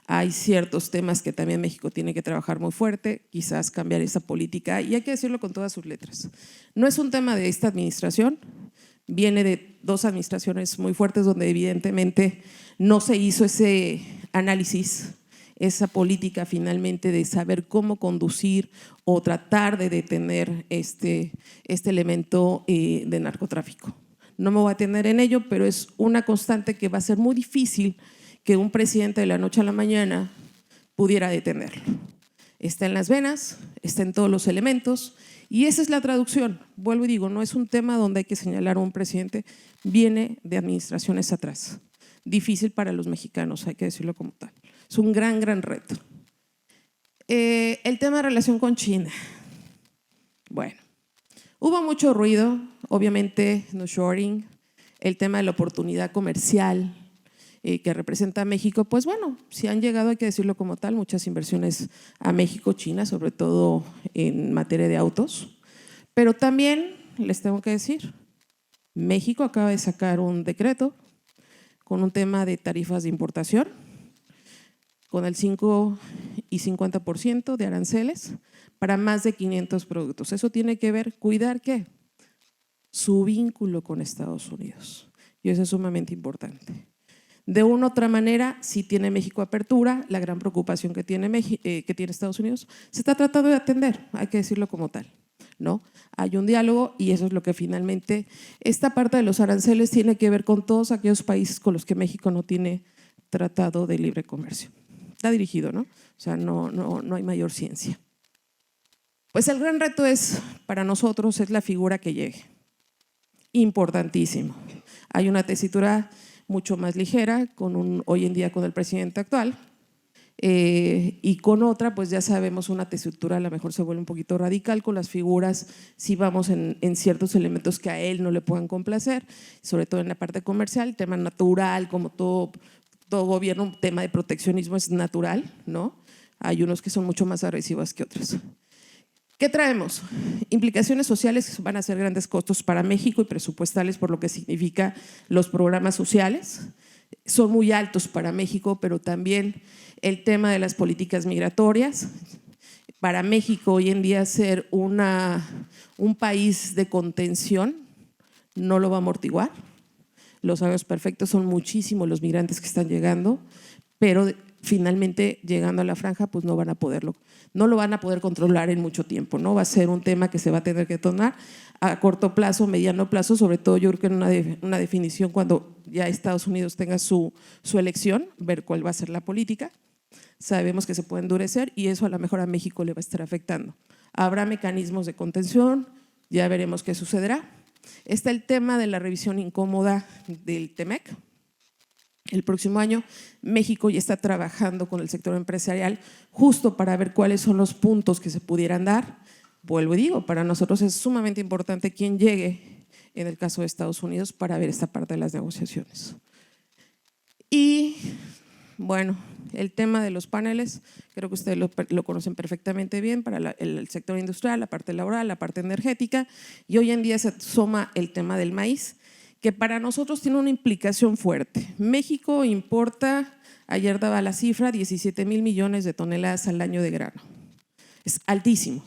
D: Hay ciertos temas que también México tiene que trabajar muy fuerte, quizás cambiar esa política, y hay que decirlo con todas sus letras. No es un tema de esta administración, viene de dos administraciones muy fuertes donde evidentemente no se hizo ese análisis, esa política finalmente de saber cómo conducir o tratar de detener este elemento de narcotráfico. No me voy a detener en ello, pero es una constante que va a ser muy difícil que un presidente de la noche a la mañana pudiera detenerlo. Está en las venas, está en todos los elementos y esa es la traducción. Vuelvo y digo, no es un tema donde hay que señalar a un presidente, viene de administraciones atrás. Difícil para los mexicanos, hay que decirlo como tal. Es un gran, gran reto. El tema de relación con China. Bueno, hubo mucho ruido, obviamente, no shoring, el tema de la oportunidad comercial que representa a México, pues bueno, si han llegado, hay que decirlo como tal, muchas inversiones a México, China, sobre todo en materia de autos, pero también les tengo que decir, México acaba de sacar un decreto con un tema de tarifas de importación, con el 5 y 50% de aranceles para más de 500 productos. Eso tiene que ver, cuidar ¿qué? Su vínculo con Estados Unidos, y eso es sumamente importante. De una u otra manera, si tiene México apertura, la gran preocupación que tiene Estados Unidos, se está tratando de atender, hay que decirlo como tal, ¿no? Hay un diálogo y eso es lo que finalmente, esta parte de los aranceles tiene que ver con todos aquellos países con los que México no tiene tratado de libre comercio. Está dirigido, ¿no? O sea, no hay mayor ciencia. Pues el gran reto es, para nosotros, es la figura que llegue. Importantísimo. Hay una tesitura mucho más ligera hoy en día con el presidente actual y con otra pues ya sabemos una tesitura a lo mejor se vuelve un poquito radical con las figuras si vamos en ciertos elementos que a él no le puedan complacer, sobre todo en la parte comercial, tema natural como todo gobierno, un tema de proteccionismo es natural, ¿no? Hay unos que son mucho más agresivos que otros. ¿Qué traemos? Implicaciones sociales que van a ser grandes costos para México y presupuestales por lo que significa los programas sociales. Son muy altos para México, pero también el tema de las políticas migratorias. Para México hoy en día ser un país de contención no lo va a amortiguar. Los años perfectos son muchísimos los migrantes que están llegando, pero finalmente llegando a la franja pues no lo van a poder controlar en mucho tiempo, ¿no? Va a ser un tema que se va a tener que tornar a corto plazo, mediano plazo, sobre todo yo creo que en una definición cuando ya Estados Unidos tenga su elección, ver cuál va a ser la política. Sabemos que se puede endurecer y eso a lo mejor a México le va a estar afectando. Habrá mecanismos de contención, ya veremos qué sucederá. Está el tema de la revisión incómoda del TEMEC. El próximo año México ya está trabajando con el sector empresarial justo para ver cuáles son los puntos que se pudieran dar. Vuelvo y digo, para nosotros es sumamente importante quién llegue en el caso de Estados Unidos para ver esta parte de las negociaciones. Y bueno, el tema de los paneles, creo que ustedes lo conocen perfectamente bien para el sector industrial, la parte laboral, la parte energética y hoy en día se suma el tema del maíz, que para nosotros tiene una implicación fuerte. México importa, ayer daba la cifra, 17,000 millones de toneladas al año de grano. Es altísimo.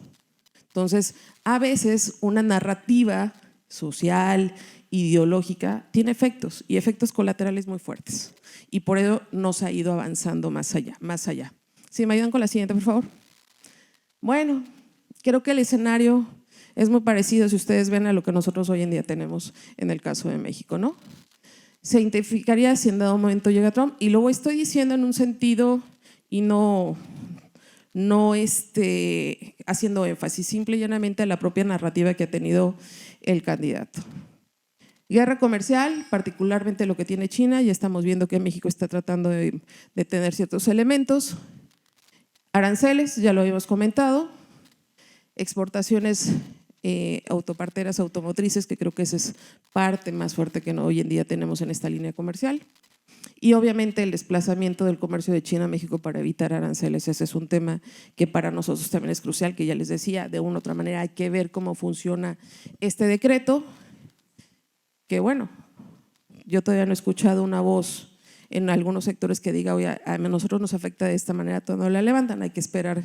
D: Entonces, a veces una narrativa social, ideológica, tiene efectos y efectos colaterales muy fuertes. Y por ello nos ha ido avanzando más allá, más allá. ¿Sí me ayudan con la siguiente, por favor? Bueno, creo que el escenario es muy parecido, si ustedes ven, a lo que nosotros hoy en día tenemos en el caso de México, ¿no? Se identificaría si en dado momento llega Trump, y luego estoy diciendo en un sentido y no haciendo énfasis, simple y llanamente a la propia narrativa que ha tenido el candidato. Guerra comercial, particularmente lo que tiene China, ya estamos viendo que México está tratando de tener ciertos elementos. Aranceles, ya lo habíamos comentado. Exportaciones autoparteras, automotrices, que creo que esa es parte más fuerte que hoy en día tenemos en esta línea comercial. Y obviamente el desplazamiento del comercio de China a México para evitar aranceles. Ese es un tema que para nosotros también es crucial, que ya les decía, de una u otra manera hay que ver cómo funciona este decreto, que bueno, yo todavía no he escuchado una voz en algunos sectores que diga, oye, a nosotros nos afecta de esta manera, todos no la levantan, hay que esperar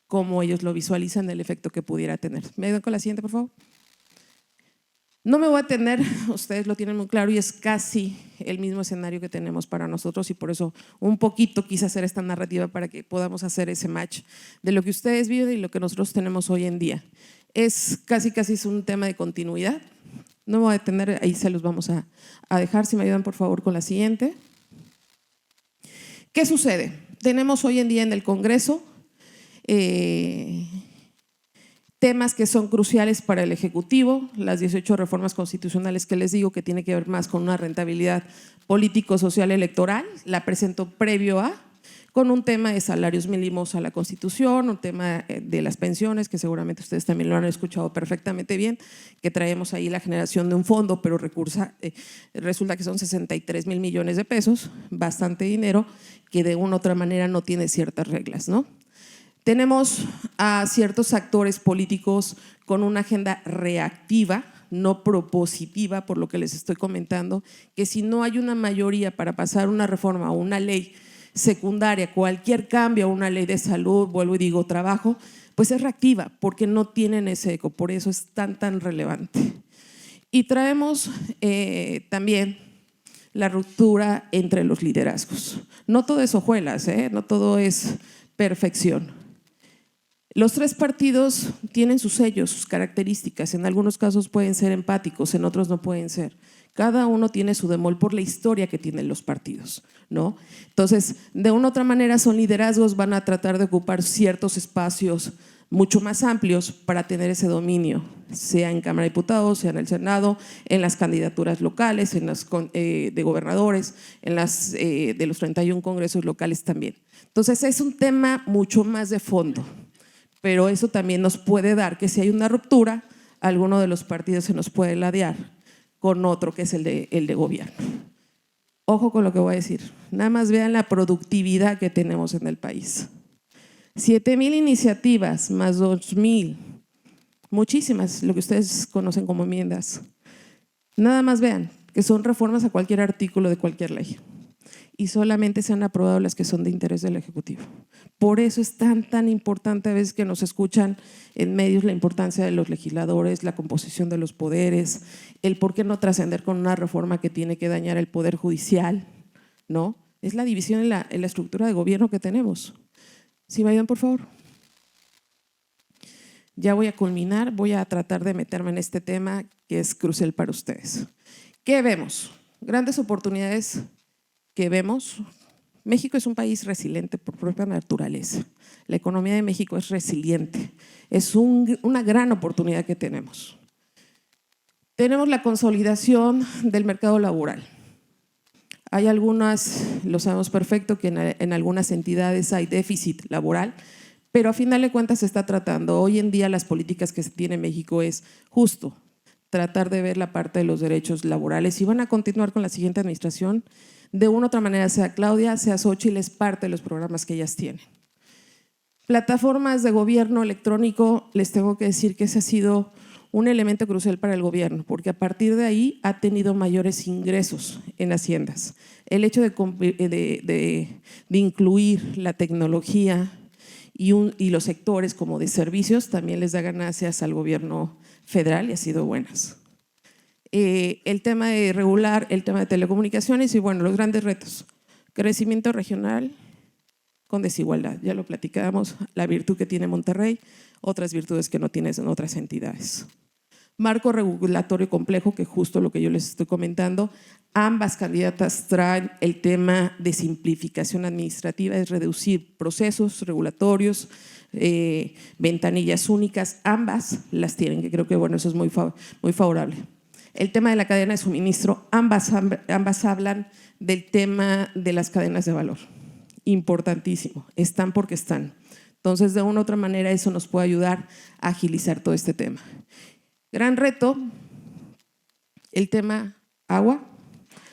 D: cómo ellos lo visualizan, el efecto que pudiera tener. ¿Me ayudan con la siguiente, por favor? No me voy a tener, ustedes lo tienen muy claro, y es casi el mismo escenario que tenemos para nosotros, y por eso un poquito quise hacer esta narrativa para que podamos hacer ese match de lo que ustedes viven y lo que nosotros tenemos hoy en día. Es casi es un tema de continuidad. No me voy a detener, ahí se los vamos a dejar. Si me ayudan por favor con la siguiente. ¿Qué sucede? Tenemos hoy en día en el Congreso temas que son cruciales para el Ejecutivo, las 18 reformas constitucionales que les digo que tiene que ver más con una rentabilidad político-social electoral, la presento previo a, con un tema de salarios mínimos a la Constitución, un tema de las pensiones, que seguramente ustedes también lo han escuchado perfectamente bien, que traemos ahí la generación de un fondo, pero resulta que son 63,000 millones de pesos, bastante dinero, que de una u otra manera no tiene ciertas reglas, ¿no? Tenemos a ciertos actores políticos con una agenda reactiva, no propositiva, por lo que les estoy comentando, que si no hay una mayoría para pasar una reforma o una ley secundaria, cualquier cambio a una ley de salud, vuelvo y digo trabajo, pues es reactiva porque no tienen ese eco, por eso es tan relevante. Y traemos también la ruptura entre los liderazgos. No todo es hojuelas, no todo es perfección. Los tres partidos tienen sus sellos, sus características, en algunos casos pueden ser empáticos, en otros no pueden ser. Cada uno tiene su bemol por la historia que tienen los partidos, ¿no? Entonces, de una u otra manera son liderazgos, van a tratar de ocupar ciertos espacios mucho más amplios para tener ese dominio, sea en Cámara de Diputados, sea en el Senado, en las candidaturas locales, en las de gobernadores, en las de los 31 congresos locales también. Entonces, es un tema mucho más de fondo, pero eso también nos puede dar que si hay una ruptura, alguno de los partidos se nos puede ladear con otro que es el de gobierno. Ojo con lo que voy a decir, nada más vean la productividad que tenemos en el país. 7,000 iniciativas más 2,000, muchísimas, lo que ustedes conocen como enmiendas. Nada más vean que son reformas a cualquier artículo de cualquier ley. Y solamente se han aprobado las que son de interés del Ejecutivo. Por eso es tan importante a veces que nos escuchan en medios la importancia de los legisladores, la composición de los poderes, el por qué no trascender con una reforma que tiene que dañar el Poder Judicial, ¿no? Es la división en la estructura de gobierno que tenemos. ¿Sí me ayudan, por favor? Ya voy a culminar, voy a tratar de meterme en este tema que es crucial para ustedes. ¿Qué vemos? Grandes oportunidades que vemos. México es un país resiliente por propia naturaleza. La economía de México es resiliente. Es una gran oportunidad que tenemos. Tenemos la consolidación del mercado laboral. Hay algunas, lo sabemos perfecto, que en algunas entidades hay déficit laboral, pero a final de cuentas se está tratando. Hoy en día las políticas que se tiene en México es justo tratar de ver la parte de los derechos laborales y van a continuar con la siguiente administración. De una u otra manera, sea Claudia, sea Xóchitl, es parte de los programas que ellas tienen. Plataformas de gobierno electrónico, les tengo que decir que ese ha sido un elemento crucial para el gobierno, porque a partir de ahí ha tenido mayores ingresos en haciendas. El hecho de incluir la tecnología y los sectores como de servicios también les da ganancias al gobierno federal y ha sido buenas. El tema de regular, el tema de telecomunicaciones y bueno, los grandes retos. Crecimiento regional con desigualdad, ya lo platicábamos, la virtud que tiene Monterrey, otras virtudes que no tienen en otras entidades. Marco regulatorio complejo, que justo lo que yo les estoy comentando, ambas candidatas traen el tema de simplificación administrativa, es reducir procesos regulatorios, ventanillas únicas, ambas las tienen, que creo que bueno, eso es muy favorable. El tema de la cadena de suministro, ambas hablan del tema de las cadenas de valor, importantísimo, están porque están. Entonces, de una u otra manera, eso nos puede ayudar a agilizar todo este tema. Gran reto, el tema agua,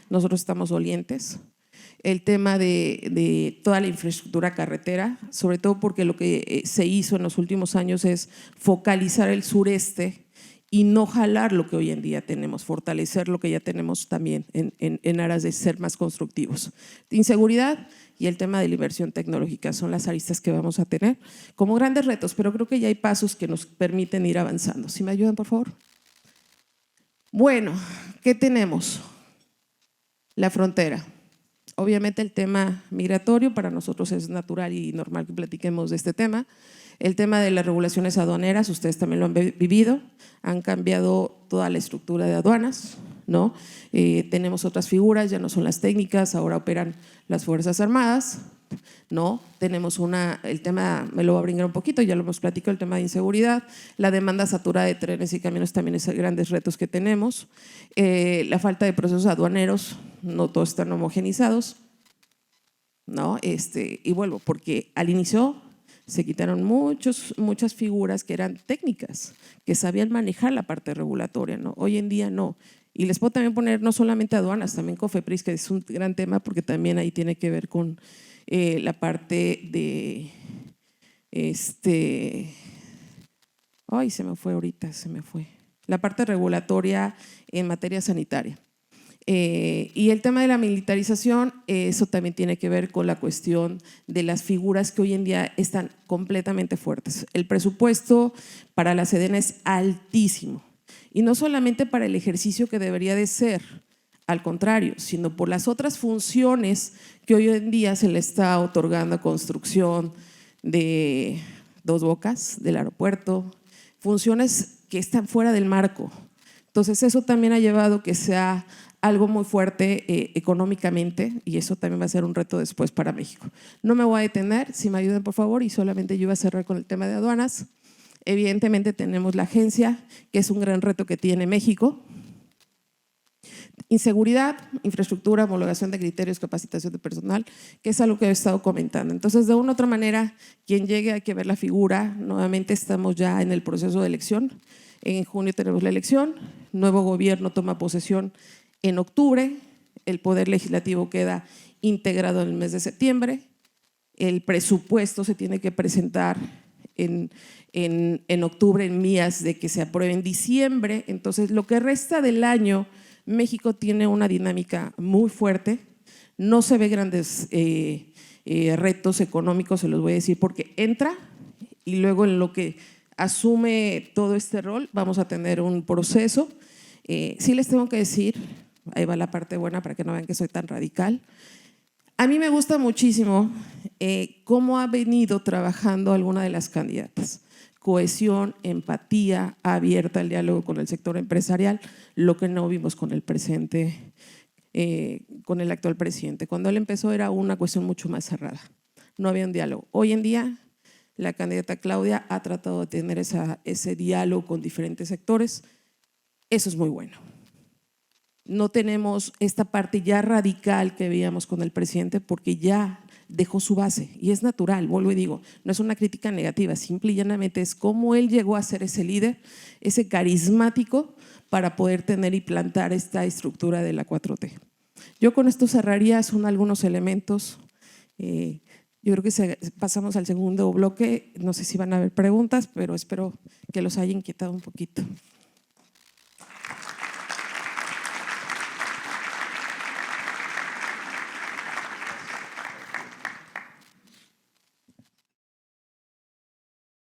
D: nosotros estamos dolientes, el tema de toda la infraestructura carretera, sobre todo porque lo que se hizo en los últimos años es focalizar el sureste y no jalar lo que hoy en día tenemos, fortalecer lo que ya tenemos también en aras de ser más constructivos. Inseguridad y el tema de la inversión tecnológica son las aristas que vamos a tener como grandes retos, pero creo que ya hay pasos que nos permiten ir avanzando. ¿Sí me ayudan, por favor? Bueno, ¿qué tenemos? La frontera. Obviamente el tema migratorio para nosotros es natural y normal que platiquemos de este tema. El tema de las regulaciones aduaneras, ustedes también lo han vivido, han cambiado toda la estructura de aduanas, ¿no? Tenemos otras figuras, ya no son las técnicas, ahora operan las Fuerzas Armadas, ¿no? Tenemos el tema, me lo voy a brincar un poquito, ya lo hemos platicado, el tema de inseguridad, la demanda saturada de trenes y camiones también es grandes retos que tenemos, la falta de procesos aduaneros, no todos están homogenizados, ¿no? Y vuelvo, porque al inicio se quitaron muchas figuras que eran técnicas, que sabían manejar la parte regulatoria, ¿no? Hoy en día no. Y les puedo también poner no solamente aduanas, también COFEPRIS, que es un gran tema porque también ahí tiene que ver con la parte de ay, se me fue ahorita, la parte regulatoria en materia sanitaria. Y el tema de la militarización, eso también tiene que ver con la cuestión de las figuras que hoy en día están completamente fuertes. El presupuesto para la Sedena es altísimo y no solamente para el ejercicio que debería de ser, al contrario, sino por las otras funciones que hoy en día se le está otorgando a construcción de Dos Bocas, del aeropuerto, funciones que están fuera del marco. Entonces eso también ha llevado que sea algo muy fuerte económicamente y eso también va a ser un reto después para México. No me voy a detener, si me ayudan por favor, y solamente yo iba a cerrar con el tema de aduanas. Evidentemente tenemos la agencia, que es un gran reto que tiene México. Inseguridad, infraestructura, homologación de criterios, capacitación de personal, que es algo que he estado comentando. Entonces, de una u otra manera, quien llegue hay que ver la figura. Nuevamente estamos ya en el proceso de elección. En junio tenemos la elección, nuevo gobierno toma posesión en octubre, el Poder Legislativo queda integrado en el mes de septiembre, el presupuesto se tiene que presentar en octubre en vías de que se apruebe en diciembre. Entonces, lo que resta del año, México tiene una dinámica muy fuerte, no se ve grandes retos económicos, se los voy a decir, porque entra y luego en lo que asume todo este rol vamos a tener un proceso. Sí les tengo que decir, ahí va la parte buena para que no vean que soy tan radical. A mí me gusta muchísimo cómo ha venido trabajando alguna de las candidatas. Cohesión, empatía, abierta al diálogo con el sector empresarial, lo que no vimos con el presente, con el actual presidente. Cuando él empezó era una cuestión mucho más cerrada, no había un diálogo. Hoy en día la candidata Claudia ha tratado de tener ese diálogo con diferentes sectores, eso es muy bueno. No tenemos esta parte ya radical que veíamos con el presidente porque ya dejó su base y es natural, vuelvo y digo, no es una crítica negativa, simple y llanamente es cómo él llegó a ser ese líder, ese carismático para poder tener y plantar esta estructura de la 4T. Yo con esto cerraría, son algunos elementos. Yo creo que pasamos al segundo bloque, no sé si van a haber preguntas, pero espero que los haya inquietado un poquito.